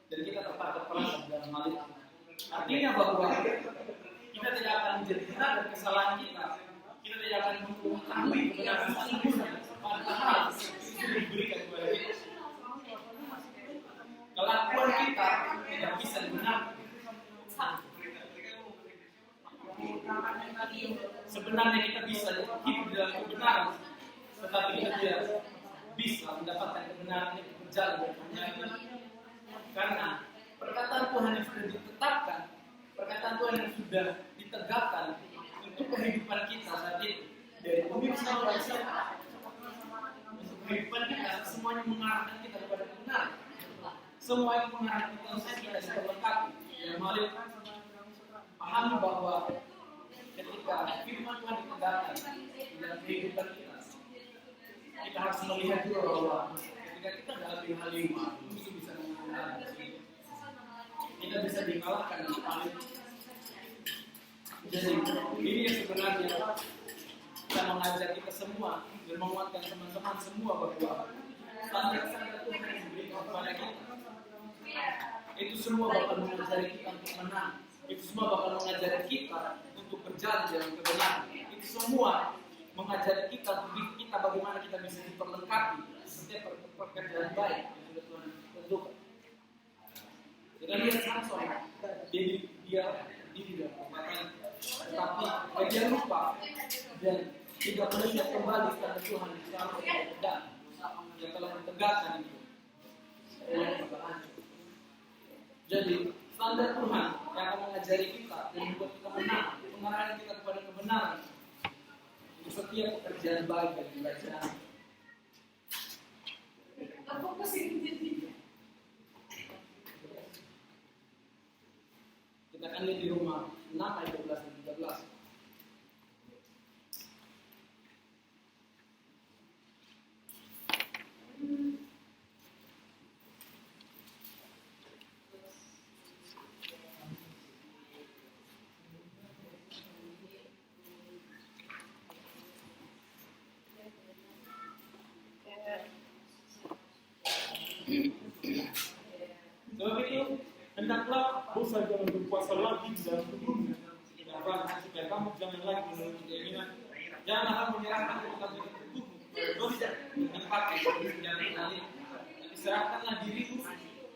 Dan kita tetap terperangkap dalam hal itu. Artinya bahwa kita tidak akan menjadi benar dari kesalahan kita. Kita tidak akan mengetahui kebenaran sesungguhnya. Padahal itu diberikan kepada kita. Kelakuan kita tidak bisa dibenarkan. Sebenarnya kita bisa hidup dalam kebenaran, tetapi kita tidak bisa mendapatkan kebenaran yang berjalan dengan benar. Karena perkataan Tuhan yang sudah ditetapkan, perkataan Tuhan yang sudah ditegakkan untuk kehidupan kita saat ini, dari pemimpin sampai siapa, untuk kehidupan kita semuanya mengarahkan kita kepada kebenaran. Semua yang mengarahkan kita sudah lengkapi. Yang malah pahami bahwa ketika firman Tuhan ditegakkan dalam kehidupan kita harus melihat juga bahwa ketika kita dalam hal ini, musuh bisa mengalahkan kita bisa dikalahkan dengan hal ini. Jadi ini yang sebenarnya kita mengajak kita semua dan menguatkan teman-teman semua bahwa standar-standar Tuhan yang diberikan kepada kita itu semua bakal mengajari kita untuk menang. Itu semua bakal mengajari kita untuk berjalan dalam kebenaran. Itu semua mengajari kita bagaimana kita bisa diperlengkapi setiap pekerjaan baik yang sudah Tuhan tentukan. Kita lihat Samson, dia dalam kebaikan, tetapi dia lupa dan tidak melihat kembali standar Tuhan yang telah ditegakkan itu. Jadi standar Tuhan yang akan mengajari kita dan membuat kita menang, mengarahkan kita kepada kebenaran untuk setiap pekerjaan baik dan kebaikan. Kita akan lihat di Roma 6 ayat 12 dan 13. Sebab itu, hendaklah dosa jangan berkuasa lagi di dalam tubuhmu. Supaya kamu jangan lagi menuruti keinginan. Janganlah kamu menyerahkan kepada tubuhmu kepada dosa dengan pakai senjata lain. Tapi serahkanlah dirimu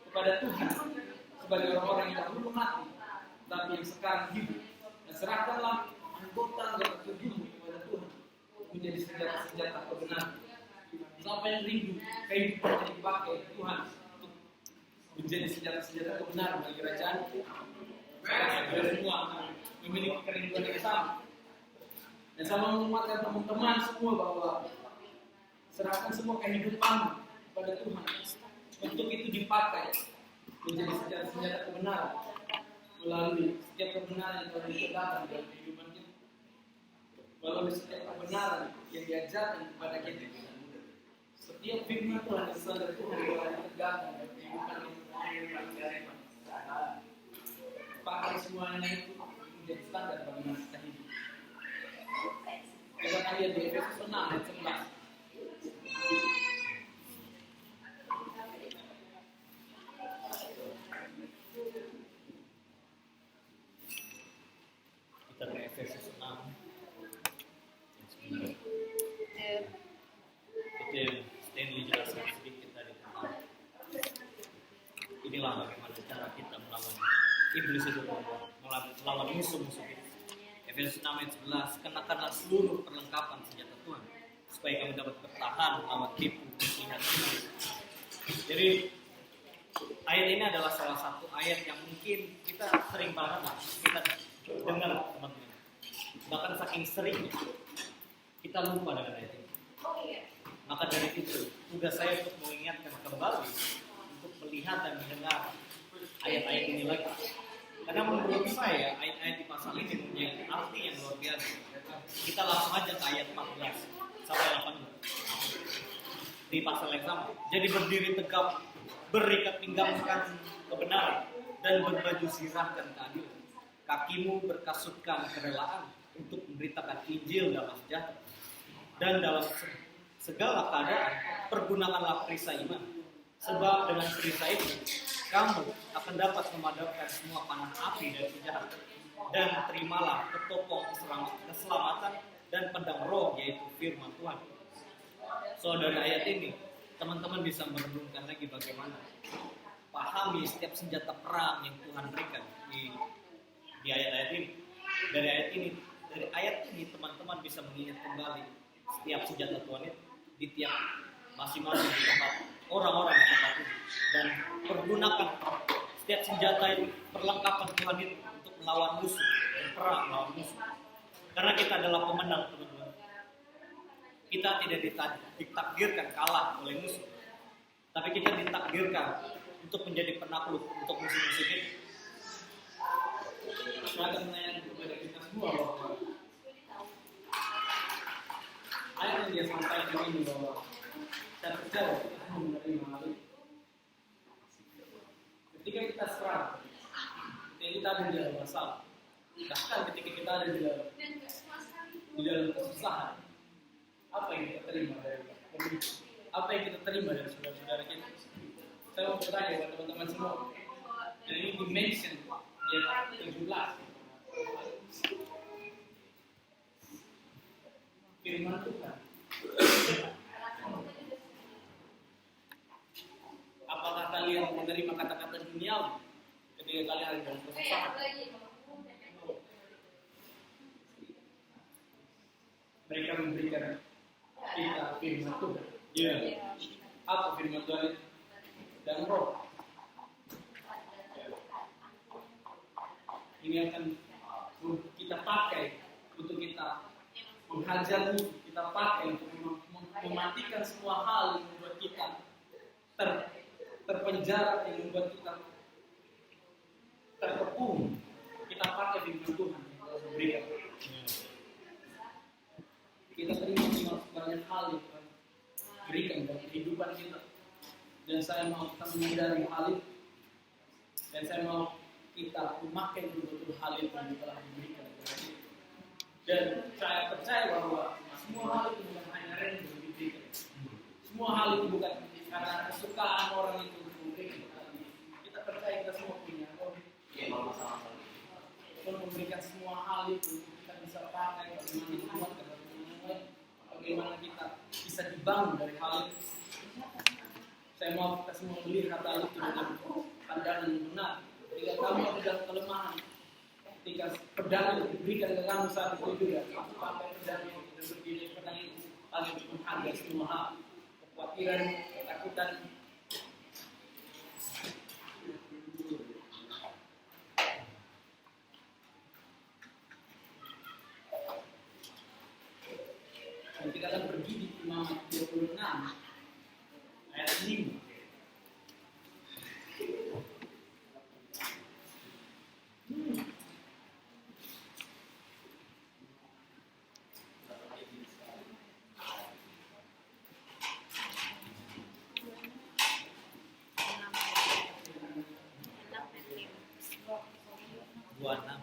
kepada Tuhan sebagai orang-orang yang dahulu mati, tapi yang sekarang hidup. Dan serahkanlah anggota tubuhmu kepada Tuhan menjadi senjata-senjata kebenaran. Siapa yang rindu kehidupan yang dipakai Tuhan untuk menjadi senjata-senjata kebenaran bagi kerajaan, kita semua memiliki kerinduan yang sama. Dan sama menguatkan teman-teman semua bahwa serahkan semua kehidupanmu kepada Tuhan untuk itu dipakai menjadi senjata-senjata kebenaran melalui setiap kebenaran yang telah ditegakkan dalam kehidupan kita, melalui setiap kebenaran yang diajarkan kepada kita. Setiap firman Tuhan yang standar Tuhan yang telah ditegakkan dalam kehidupan kita, pakai semuanya itu menjadi standar bagi masa kita hidup. Kita akan lihat di Efesus 6 ayat 11. Kita ke Efesus 6. Itu yang Stanley jelaskan sedikit tadi tentang inilah bagaimana cara kita melawan iblis itu, melawan musuh-musuh kita. Efesus 6 ayat 11, kenakanlah seluruh perlengkapan senjata Tuhan supaya kamu dapat bertahan melawan tipu muslihat iblis. Jadi ayat ini adalah salah satu ayat yang mungkin kita sering banget kita dengar teman-teman. Bahkan saking seringnya kita lupa dengan ayat ini. Maka dari itu tugas saya untuk mengingatkan kembali untuk melihat dan mendengar ayat-ayat ini lagi. Karena menurut saya ayat-ayat di pasal ini mempunyai arti yang luar biasa. Kita langsung aja ke ayat 14 sampai 18 di pasal yang sama. Jadi berdiri tegap, berikat pinggangkan kebenaran, dan berbaju sirahkan keadilan. Kakimu berkasutkan kerelaan untuk memberitakan Injil damai sejahtera. Dan dalam segala keadaan pergunakanlah perisai iman. Sebab dengan perisai itu kamu akan dapat memadamkan semua panah api dari penjahat. Dan terimalah ketopong keselamatan dan pedang roh, yaitu firman Tuhan. So dari ayat ini teman-teman bisa merenungkan lagi bagaimana pahami setiap senjata perang yang Tuhan berikan di ayat-ayat ini. Dari ayat ini teman-teman bisa mengingat kembali setiap senjata Tuhan itu di tiap masing-masing di tempat orang-orang di tempat ini, dan pergunakan setiap senjata itu, perlengkapan Tuhan itu untuk melawan musuh, berperang melawan musuh. Karena kita adalah pemenang, teman-teman. Kita tidak ditakdirkan kalah oleh musuh, tapi kita ditakdirkan untuk menjadi penakluk untuk musuh-musuh kita. Saya akan menanyakan kepada kita semua bahwa ayat yang dia sampaikan ini bahwa saya percaya kita semua menerima hal ini. Ketika kita serang, ketika kita ada di dalam masalah, bahkan ketika kita ada di dalam kesusahan, apa yang kita terima dari pemimpin? Apa yang kita terima dari saudara-saudara kita? Saya mau bertanya kepada teman-teman semua. Dan ini dimension ayat 17. Firman Tuhan. Apakah kalian menerima kata-kata duniawi ketika kalian ada dalam kesusahan? Mereka memberikan kita firman Tuhan. Ya. Apa firman Tuhan itu? Dan roh. Ini akan kita pakai untuk kita menghajar musuh, kita pakai untuk mematikan semua hal yang membuat kita terpenjara, yang membuat kita terkepung. Kita pakai firman Tuhan yang telah memberikan. Kita terima banyak hal yang Tuhan berikan dalam kehidupan kita. Dan saya mau kita menyadari hal itu. Dan saya mau kita memakai betul-betul hal itu yang telah diberikan kepada kita. Dan saya percaya bahwa semua hal itu bukan hanya random diberikan. Semua hal itu bukan karena kesukaan orang bagaimana kita bisa dibangun dari hal itu. Saya mau kita semua melihat hal itu dengan pandangan yang benar. Jika kamu ada dalam kelemahan, ketika pedang itu diberikan ke kamu saat itu juga, kamu pakai pedang itu dan berdiri pedang itu paling menghargai semua hal, kekhawatiran, ketakutan. Dan kita akan pergi di Imamat 26 ayat 5. Dua enam.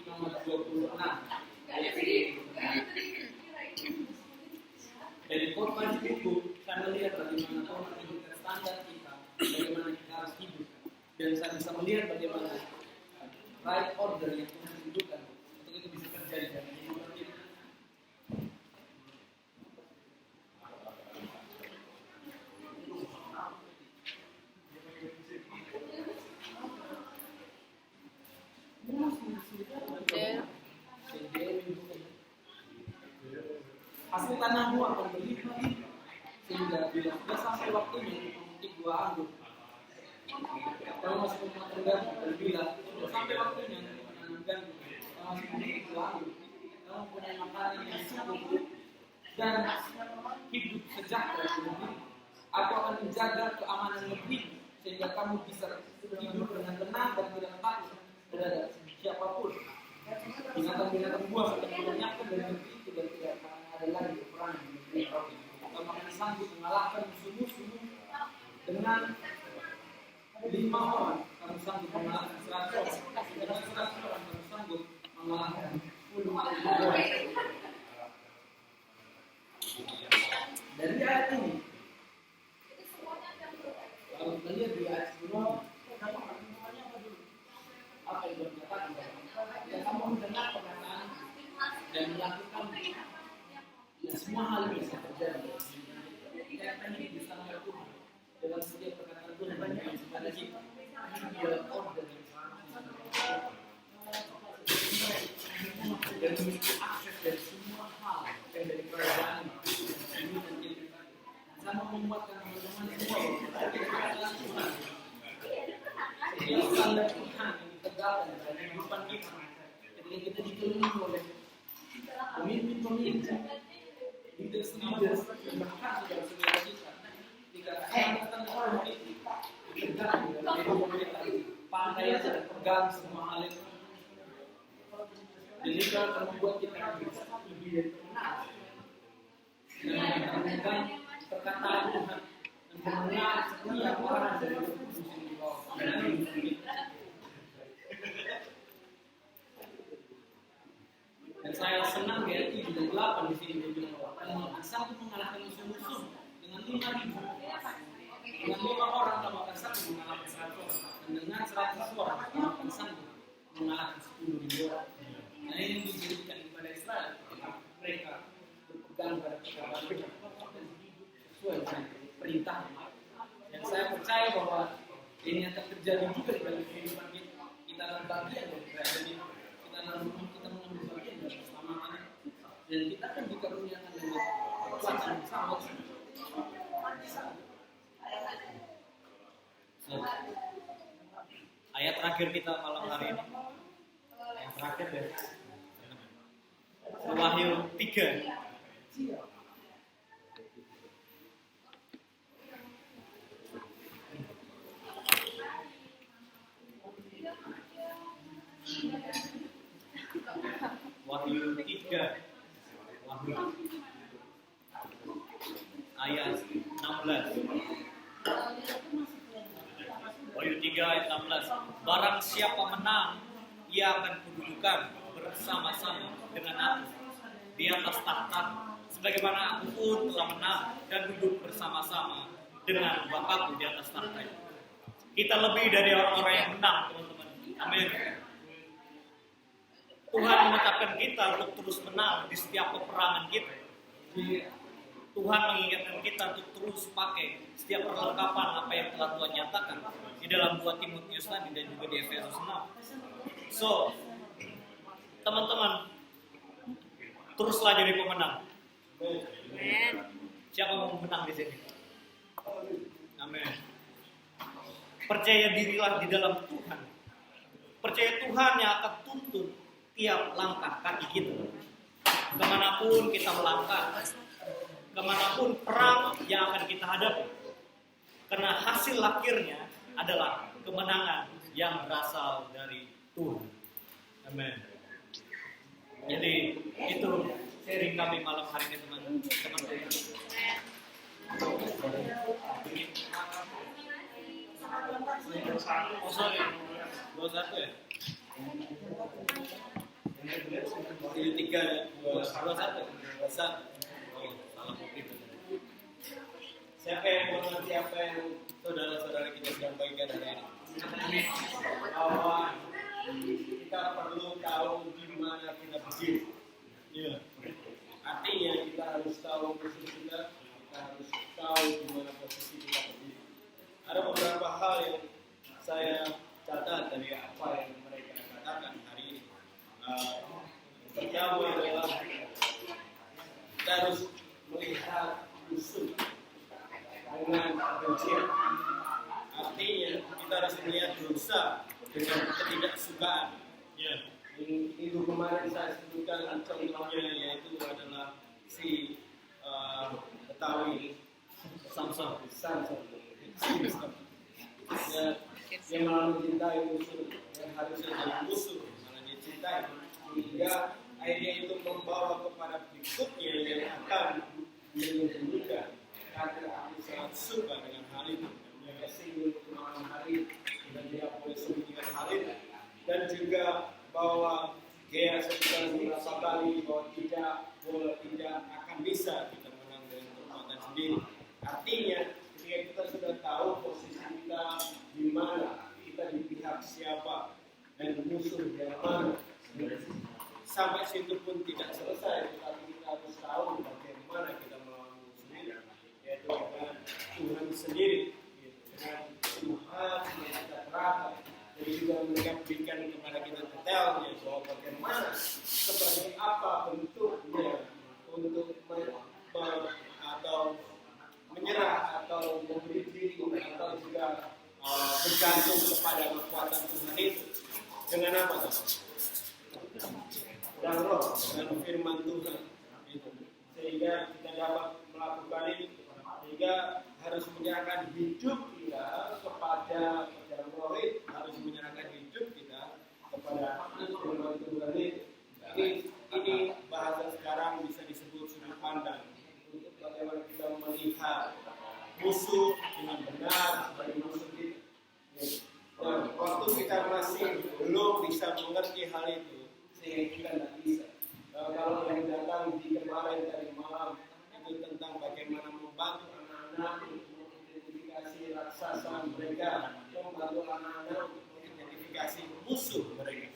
Imamat 26 ayat 5. Dari khotbah itu saya melihat bagaimana Tuhan menunjukkan standar kita, bagaimana kita harus hidup, dan saya bisa melihat bagaimana right order yang Tuhan tunjukkan untuk itu bisa terjadi dalam kehidupan kita. Hasil tanahmu akan berlimpah-limpah sehingga bila sudah sampai waktunya untuk memetik buah anggur, kamu masih memakan gandum. Dan bila sudah sampai waktunya untuk menanam gandum, kamu masih memetik buah anggur. Kamu punya makanan yang cukup dan hidup sejahtera di negeri. Aku akan menjaga keamanan negeri sehingga kamu bisa hidup dengan tenang dan tidak takut terhadap siapapun. Binatang-binatang buas akan melenyapkan dari negeri itu dan tidak ada lagi peperangan di negeri kamu. Kamu akan sanggup mengalahkan musuh-musuh dengan 5 orang. Kamu sanggup mengalahkan 100 orang. Dengan 100 orang kamu sanggup mengalahkan 10 orang. Dari ayat ini, kalau kita lihat di ayat sebelumnya, apa yang berkata? Dan kamu mendengar perkataan dan melakukan, dan semua hal bisa terjadi. Kita ini bisa melihat Tuhan dalam setiap perkataan Tuhan yang kepada kita. Ini adalah order yang dan memiliki akses dari semua hal yang dari kerajaan ini dan kita. Sama menguatkan teman-teman semua perkataan Tuhan. Ini standar Tuhan yang ditegakkan dalam kehidupan kita. Ketika kita dikelilingi oleh pemimpin-pemimpin, leaders yang bahkan sudah saudara kita, ketika standar Tuhan itu ditegakkan dalam kehidupan kita, pandai dan pegang semua hal itu. Dan itu akan membuat kita bisa lebih tenang dan kita memegang perkataan Tuhan dan mengenal setiap orang dari Kudus yang di bawah. Dan saya senang di ayat 7 dan 8 di sini dia bilang bahwa kamu akan sanggup mengalahkan musuh-musuh dengan 5.000. Dengan 5 orang kamu akan sanggup mengalahkan 100 orang. Dan dengan 100 orang kamu akan sanggup mengalahkan 10.000 orang. Nah ini dijadikan kepada Israel ketika mereka berpegang pada perkataan Tuhan sesuai dengan perintah. Dan saya percaya bahwa ini akan terjadi juga di dalam kehidupan kita. Kita akan bagian dari kerajaan ini. Kita mengambil bagian dari keselamatan. Dan kita akan dikaruniakan dengan kekuatan yang sama. Ayat terakhir kita malam hari ini. Yang terakhir deh. Wahyu 3. Wahyu 3. Wahyu ayat 16. Wahyu 3 ayat 16. Barang siapa menang, ia akan kududukan bersama-sama dengan aku di atas tahta, sebagaimana aku pun telah menang dan duduk bersama-sama dengan Bapakku di atas tahta. Kita lebih dari orang-orang yang menang, teman-teman. Amin. Tuhan menetapkan kita untuk terus menang di setiap peperangan kita. Tuhan mengingatkan kita untuk terus pakai setiap perlengkapan apa yang telah Tuhan nyatakan di dalam 2 Timotius tadi dan juga di Efesus 6. So, teman-teman, teruslah jadi pemenang. Amen. Siapa mau menang di sini? Amin. Percaya dirilah di dalam Tuhan. Percaya Tuhan yang akan tuntun tiap langkah kaki kita. Kemanapun kita melangkah, kemanapun perang yang akan kita hadapi. Karena hasil akhirnya adalah kemenangan yang berasal dari Tuhan. Amin. Jadi itu sharing kami malam hari ini teman-teman. Oh sorry, 21 ya? 3, 21. Oh, salah bukti. Siapa yang mengerti apa yang saudara-saudara kita sedang bagikan hari ini? Bahwa kita perlu tahu di mana kita berdiri. Ya. Artinya kita harus tahu posisi kita harus tahu di mana posisi kita berdiri. Ada beberapa hal yang saya catat dari apa yang mereka katakan hari ini. Pertama adalah kita harus melihat musuh dengan kebencian. Artinya kita harus melihat dosa dengan ketidaksukaan. Ya. Minggu kemarin saya sebutkan contohnya yaitu adalah si Betawi Samson. Yang malah mencintai musuh yang harusnya jadi musuh malah dicintai hingga akhirnya itu membawa kepada berikutnya yang akan menyembunyikan karena aku sangat suka dengan hal itu dan dia singgung malam hari dan dia boleh sembunyikan hal itu dan juga bahwa dia sedang merasa kali bahwa tidak akan bisa kita menang dengan kekuatan sendiri. Artinya ketika kita sudah tahu posisi kita di mana, kita di pihak siapa dan musuh yang mana, sampai situ pun tidak selesai, tetapi kita harus tahu bagaimana kita melawan musuh ini, yaitu dengan Tuhan sendiri, dengan Tuhan yang kita terapkan. Jadi juga mereka berikan kepada kita detailnya bahwa bagaimana, seperti apa bentuknya untuk atau menyerah atau memberi diri atau juga bergantung kepada kekuatan Tuhan itu. Dengan apa? Dan roh dan firman Tuhan itu. Sehingga kita dapat melakukan ini. Sehingga harus menyerahkan hidup kita kepada roh itu. Harus menyerahkan hidup kita kepada firman Tuhan itu. Ini bahasa sekarang bisa disebut sudut pandang untuk bagaimana kita melihat musuh dengan benar sebagai musuh kita. Nah, waktu kita masih belum bisa mengerti hal itu, sehingga kita tidak bisa. Kalau yang datang di kemarin dari malam itu tentang bagaimana membantu anak-anak untuk mengidentifikasi raksasa mereka, membantu anak-anak untuk mengidentifikasi musuh mereka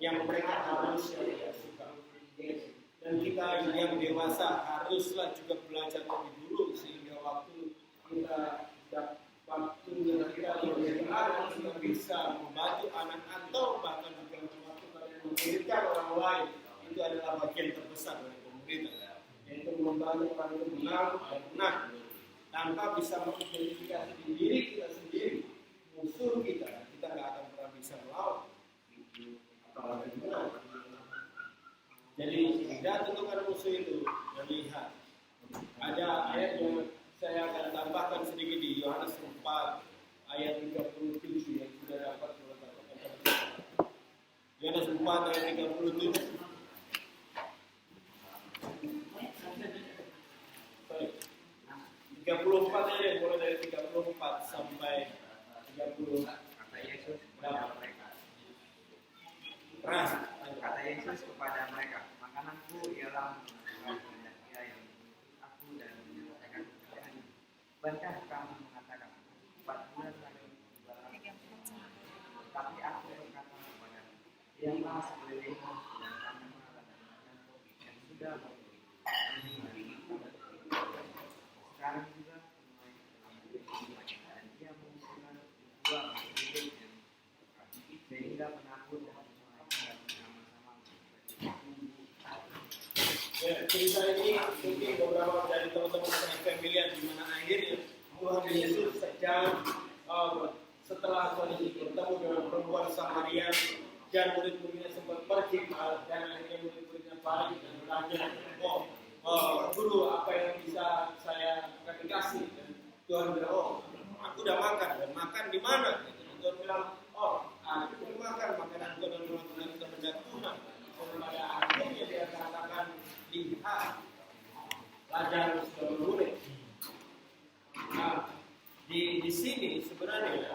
yang mereka harusnya tidak suka. Dan kita yang dewasa haruslah juga belajar lebih dulu sehingga waktu kita waktunya kita menjadi anak kita bisa membantu anak atau bahkan juga mengirimkan orang lain. Itu adalah bagian terbesar dari pemerintah, yaitu membantu orang itu benar dan benar tanpa bisa mengidentifikasi diri kita sendiri musuh kita nggak akan pernah bisa melawan apalagi benar. Jadi tidak tentukan musuh itu dan lihat ada ayat yang saya akan tambahkan sedikit di Yohanes 4 ayat 37 yang sudah dapat meletakkan. Yohanes 4 ayat 37. Sorry. 34 aja mulai dari 34 sampai 30. Kata Yesus kepada mereka. Keras. Kata Yesus kepada mereka, makananku ialah kehendak Dia yang mengikuti aku dan menyelesaikan pekerjaannya. Bukankah kamu mengatakan 4 bulan lagi Jadilah sekeliling dan kami malah yang sudah sekarang juga dan dia mengusulkan dua hidup sehingga penakut dan sama-sama. Ya, cerita ini mungkin beberapa dari teman-teman saya familiar di mana akhirnya Tuhan Yesus sejak setelah bertemu dengan perempuan Samaria dan murid-muridnya sempat pergi dan akhirnya murid-muridnya balik dan bertanya, guru apa yang bisa saya kasih? Dan Tuhan bilang, aku udah makan dan makan di mana? Dan Tuhan bilang, aku udah makan makanan gue dan melakukan kehendak Tuhan. Pada akhirnya dia katakan, lihat, Lazarus sudah bermurid. Nah, di sini sebenarnya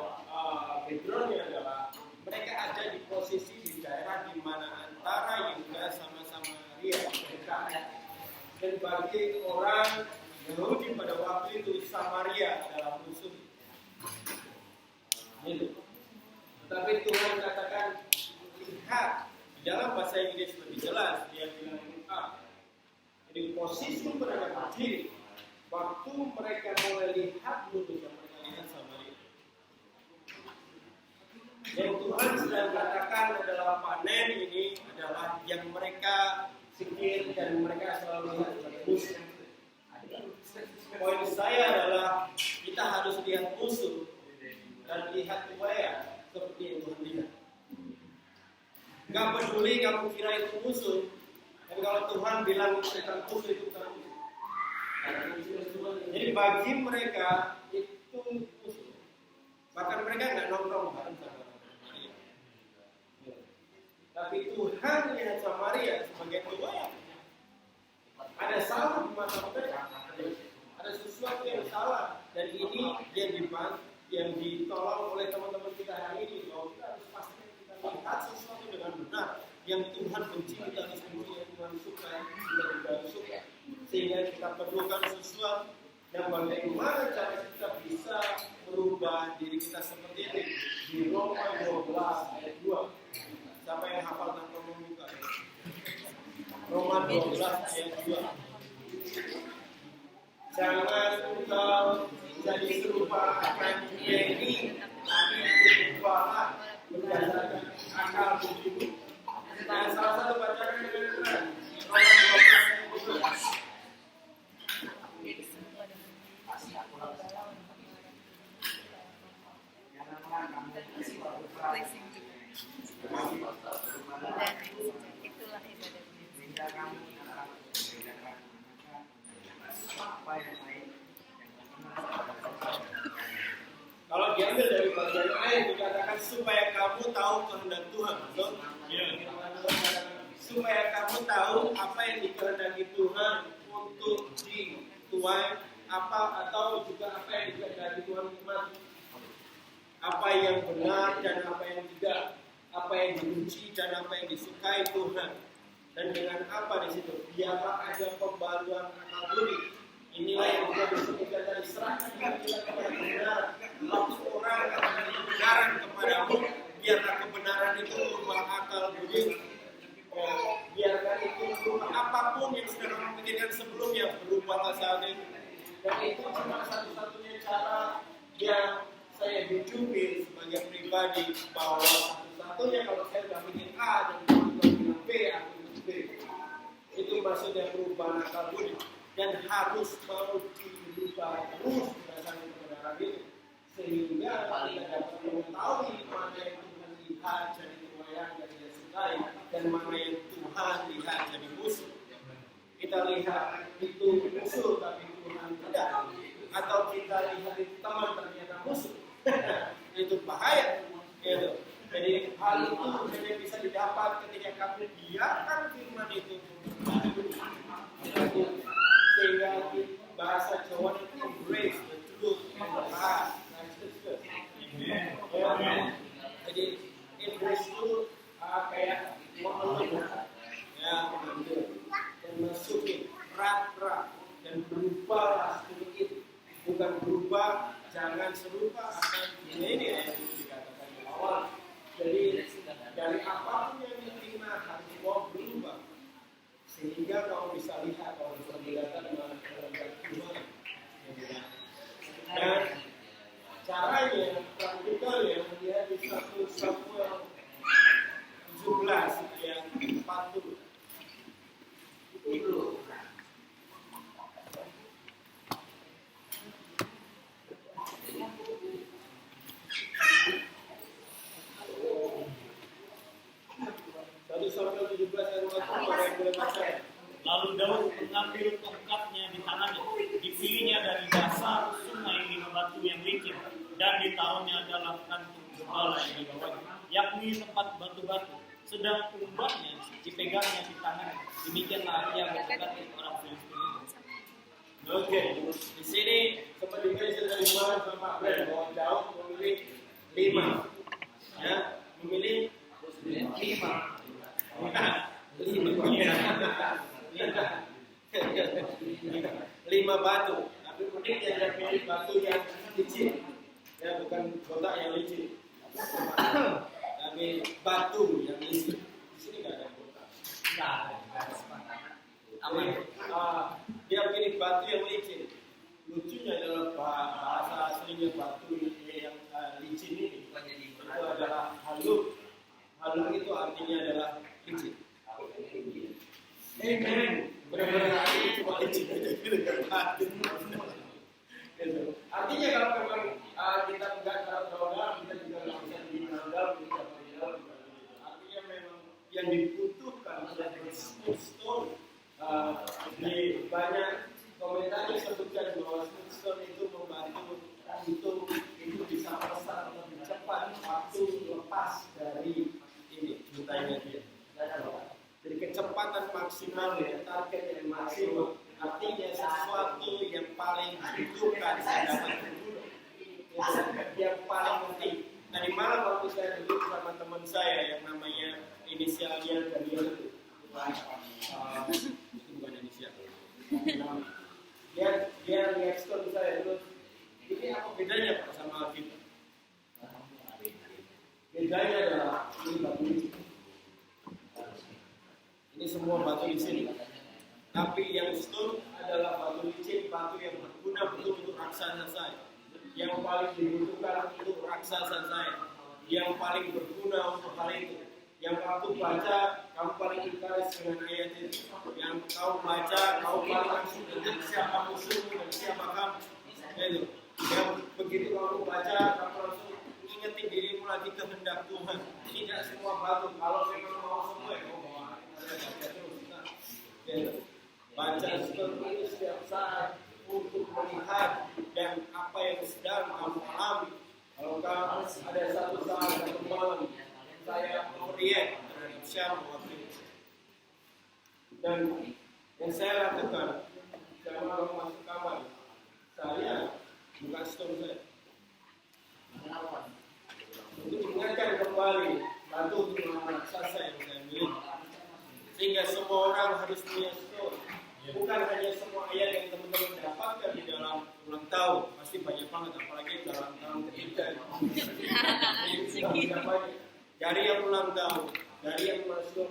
backgroundnya adalah mereka ada di posisi di daerah di mana antara Yehuda sama Samaria dekat. Dan bagi orang Yahudi pada waktu itu Samaria adalah musuh. Gitu. Tetapi Tuhan katakan lihat, di dalam bahasa Inggris lebih jelas dia bilang jadi posisi mereka berdiri waktu mereka mulai lihat lurus yang mereka lihat Samaria. Yang Tuhan sedang katakan adalah panen ini adalah yang mereka pikir dan mereka selalu lihat sebagai musuh. Poin saya adalah kita harus lihat musuh dan lihat upaya seperti yang Tuhan lihat. Gak peduli kamu kira itu musuh, dan kalau Tuhan bilang tentang musuh itu bukan musuh. Jadi bagi mereka itu musuh. Bahkan mereka nggak nongkrong bareng sama Samaria. Tapi Tuhan lihat Samaria sebagai upaya. Ada salah di mata mereka. Ada sesuatu yang salah dan ini yang ditolong oleh teman-teman kita hari ini bahwa kita harus pastikan kita lihat sesuatu dengan benar yang Tuhan benci kita harus benci, yang Tuhan suka kita juga suka, sehingga kita perlukan sesuatu yang bagaimana cara kita bisa merubah diri kita seperti ini di Roma 12 ayat 2. Siapa yang hafal tanpa membuka? Roma 12 ayat 2. Jangan engkau jadi serupa akan dunia ini, tapi berubahlah berdasarkan akal budimu. Dan salah satu bacaan yang benar, Roma 12 ayat 2. Janganlah kamu berubah Itulah ibadah. sehingga kamu dapat membedakan apa yang baik Kalau diambil dari bagian ayat dikatakan supaya kamu tahu kehendak Tuhan, betul? Iya. Supaya kamu tahu apa yang dikehendaki Tuhan untuk dituai apa atau juga apa yang dikehendaki Tuhan umat. Apa yang benar dan apa yang tidak, apa yang dibenci dan apa yang disukai Tuhan. Dan dengan apa di situ? Biarlah ada pembaruan akal budi. Inilah yang juga disebutkan dari serahkan kita kepada kebenaran. Waktu orang akan memberi kebenaran kepadamu, biarlah kebenaran itu merubah akal budi. Biarkan itu merubah apapun yang sudah kamu pikirkan sebelumnya, berubahlah saat ini. Dan itu cuma satu-satunya cara yang saya hidupi sebagai pribadi, bahwa satu-satunya kalau saya sudah mikir A dan Tuhan bilang B, aku ikut B. Itu maksudnya perubahan akal budi. Dan harus mau dirubah terus berdasarkan kebenaran itu, sehingga kita dapat mengetahui mana yang Tuhan lihat jadi kemuliaan dan dia sukai, dan mana yang Tuhan lihat jadi musuh. Kita lihat itu musuh tapi Tuhan tidak, atau kita lihat itu teman ternyata musuh. Itu bahaya. Gitu. Jadi hal itu hanya bisa didapat ketika kami biarkan firman itu sehingga bahasa Jawa itu embrace the truth and the heart. Jadi embrace itu kayak memeluk, ya mengambil dan masukin erat-erat dan berubahlah sedikit, bukan berubah, jangan serupa akan ini yang dikatakan di awal. Jadi dari apapun yang 1 Samuel 17 ayat 40. Satu Samuel 17 ayat 40, ada yang boleh baca? Lalu Daud mengambil tongkatnya di tangannya, dipilihnya dari dasar sungai 5 batu yang licin, dan ditaruhnya dalam kantung gembala yang dibawanya, yakni tempat batu-batu. Sedang umbannya dipegangnya di tangannya. Demikianlah ia mendekati orang Filistin itu. Oke, di sini seperti biasa dari 5 sampai 14 bahwa Daud memilih 5, ya, memilih 5. Lima batu, tapi uniknya dia pilih batu yang licin, ya bukan kotak yang licin, tapi batu yang licin. Di sini nggak ada kotak. Aman. Dia pilih batu yang licin. Lucunya adalah bahasa aslinya batu yang licin ini itu adalah haluk. Haluk itu artinya adalah licin. Amen. Benar-benar artinya cuma licin aja gitu kan. Artinya kalau memang kita enggak terlalu dalam, kita juga nggak bisa dalam, kita dalam. Artinya memang yang dibutuhkan adalah smooth stone. Di banyak komentar disebutkan bahwa smooth stone itu membantu untuk itu bisa pesat lebih cepat waktu lepas dari ini butanya dia. Jadi kecepatan maksimal ya, target yang maksimum. Artinya sesuatu yang paling dibutuhkan saya dapat dulu. Yang paling penting. Tadi malam waktu saya duduk sama teman saya yang namanya inisialnya Daniel itu. Itu bukan inisial. Dia reaction saya terus. Ini apa bedanya Pak sama kita? Bedanya adalah ini batu licin. Ini semua batu di sini. Tapi yang stone adalah batu licin, batu yang berguna betul untuk raksasa saya. Yang paling dibutuhkan untuk raksasa saya. Yang paling berguna untuk hal itu. Yang waktu baca, kamu paling interest dengan ayat itu. Yang kau baca, kau paling langsung dengan siapa musuhmu dan siapa kamu. Itu. Yang begitu kamu baca, kamu langsung ingetin dirimu lagi kehendak Tuhan. Tidak semua batu. Kalau memang mau semua, ya mau bawa. Baca seperti ini setiap saat untuk melihat dan apa yang sedang kamu alami. Kalau kamu ada satu saat satu malam saya melihat terhadap siapa waktu itu. Dan yang saya lakukan, saya mau masuk kamar, saya buka stone saya. Untuk mengingatkan kembali batu untuk raksasa yang saya miliki. Sehingga semua orang harus punya stone. Bukan hanya semua ayat yang teman-teman dapatkan di dalam ulang tahun. Pasti banyak banget, apalagi dalam tahun ketiga. Dari yang ulang tahun, dari yang masuk,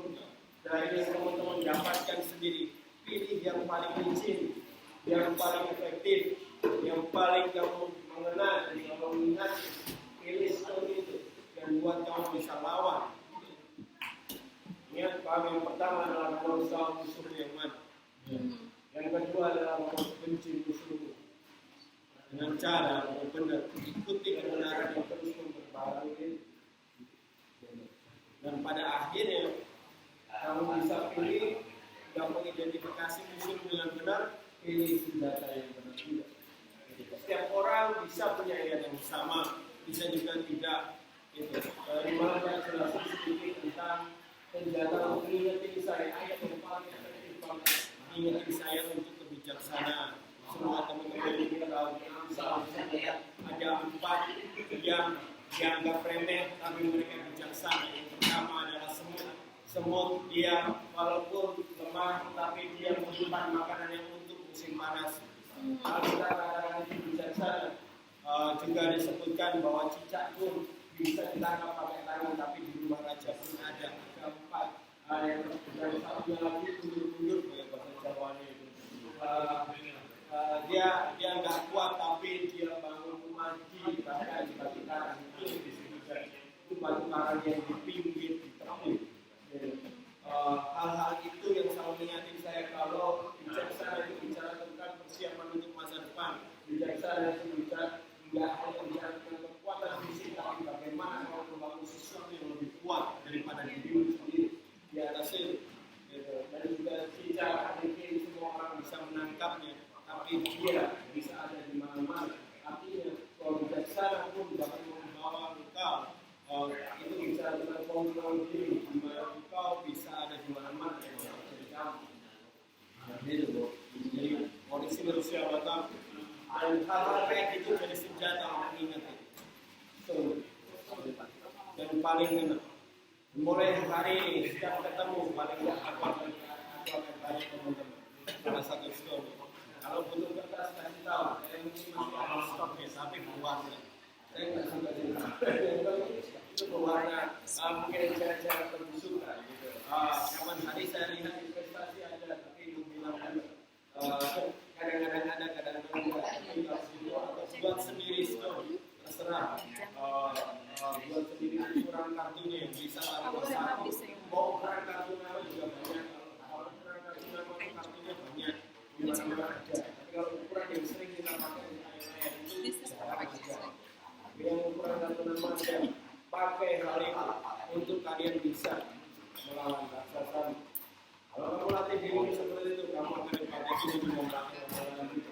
dari yang teman-teman dapatkan sendiri. Pilih yang paling licin, yang paling efektif, yang paling kamu mengenal, dan kamu ingat. Pilih stone itu, dan buat kamu bisa lawan. Ingat, paham yang pertama adalah berusaha musuh yang mana. Yang kedua adalah membenci musuhmu dengan cara yang benar, ikuti kebenaran yang terus memperbarui ini. Dan pada akhirnya kamu bisa pilih, kamu identifikasi musuh dengan benar, pilih senjata yang benar juga. Setiap orang bisa punya ayat yang sama, bisa juga tidak. Itu. Di mana saya jelaskan sedikit tentang senjata untuk mengingatkan saya ayat yang paling efektif banget. Ingatkan saya untuk kebijaksanaan. Semua teman-teman ini tahu ada 4 yang dianggap remeh tapi mereka bijaksana. Yang pertama adalah semut. Semut dia walaupun lemah tapi dia menyimpan makanan yang untuk musim panas. Kalau kita katakan itu bijaksana, juga disebutkan bahwa cicak pun bisa ditangkap pakai tangan tapi di rumah raja pun ada 4. Yang satunya lagi mundur-mundur kayak bahasa Jawanya itu. Dia nggak kuat tapi dia bangun rumah di bahkan di batu karang itu disebutkan. batu karang yang di pinggir di tepi. Hal-hal itu yang selalu mengingatkan saya kalau bijaksana itu bicara tentang persiapan untuk masa depan. Bijaksana itu bicara tidak hanya bicara tentang kekuatan fisik, tapi bagaimana kalau membangun sesuatu yang lebih kuat daripada diri sendiri di atas itu. Dan juga bicara mungkin semua orang bisa menangkapnya, tapi dia bisa ada di mana-mana. Artinya kalau bijaksana pun dapat membawa engkau itu bicara tentang kontrol diri, di mana engkau bisa ada di mana-mana yang menjadi kamu. Jadi kondisi manusia batang dan hal-hal kayak itu jadi senjata untuk ingat itu. So, dan paling enak. Mulai hari ini setiap ketemu paling enggak aku akan tanya teman-teman salah satu story. Kalau butuh kertas kasih tahu, saya mungkin masih ada stoknya, tapi buatnya. Saya nggak suka cerita. Itu pewarna, mungkin cara-cara terbusukan. Gitu. Kapan hari saya lihat investasi ada, tapi lu bilang kadang-kadang ada, kadang-kadang enggak. Atau buat sendiri story, terserah. Buat sendiri ukuran kartunya yang bisa taruh satu. Mau ukuran kartu nama juga banyak. Kalau ukuran kartu nama kartunya banyak. Tapi kalau ukuran yang sering kita pakai itu jarang aja. Yang ukuran kartu nama aja pakai hal itu untuk kalian bisa melawan raksasa. Kalau kamu latih diri seperti itu, kamu akan dipakai untuk memerangi orang itu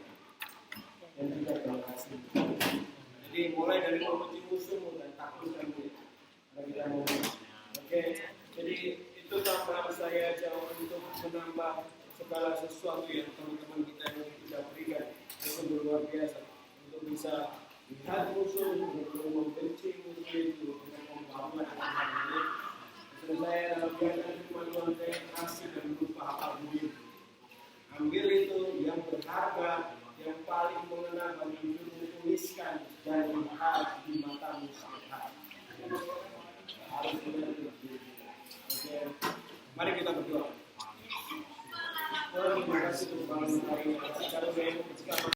dan juga berhasil. Jadi mulai dari membenci musuhmu dan takutkan dia. Karena kita mau. Oke. Jadi itu tambahan saya jauh untuk menambah segala sesuatu yang teman-teman kita yang sudah berikan. Itu luar biasa untuk bisa lihat musuh, untuk membenci musuh itu, untuk membangun dengan ini. Maksud saya dalam biarkan firman Tuhan saya kasih dan berupa hal budi. Ambil itu yang berharga, yang paling mengena bagi hidupmu, tuliskan dan lihat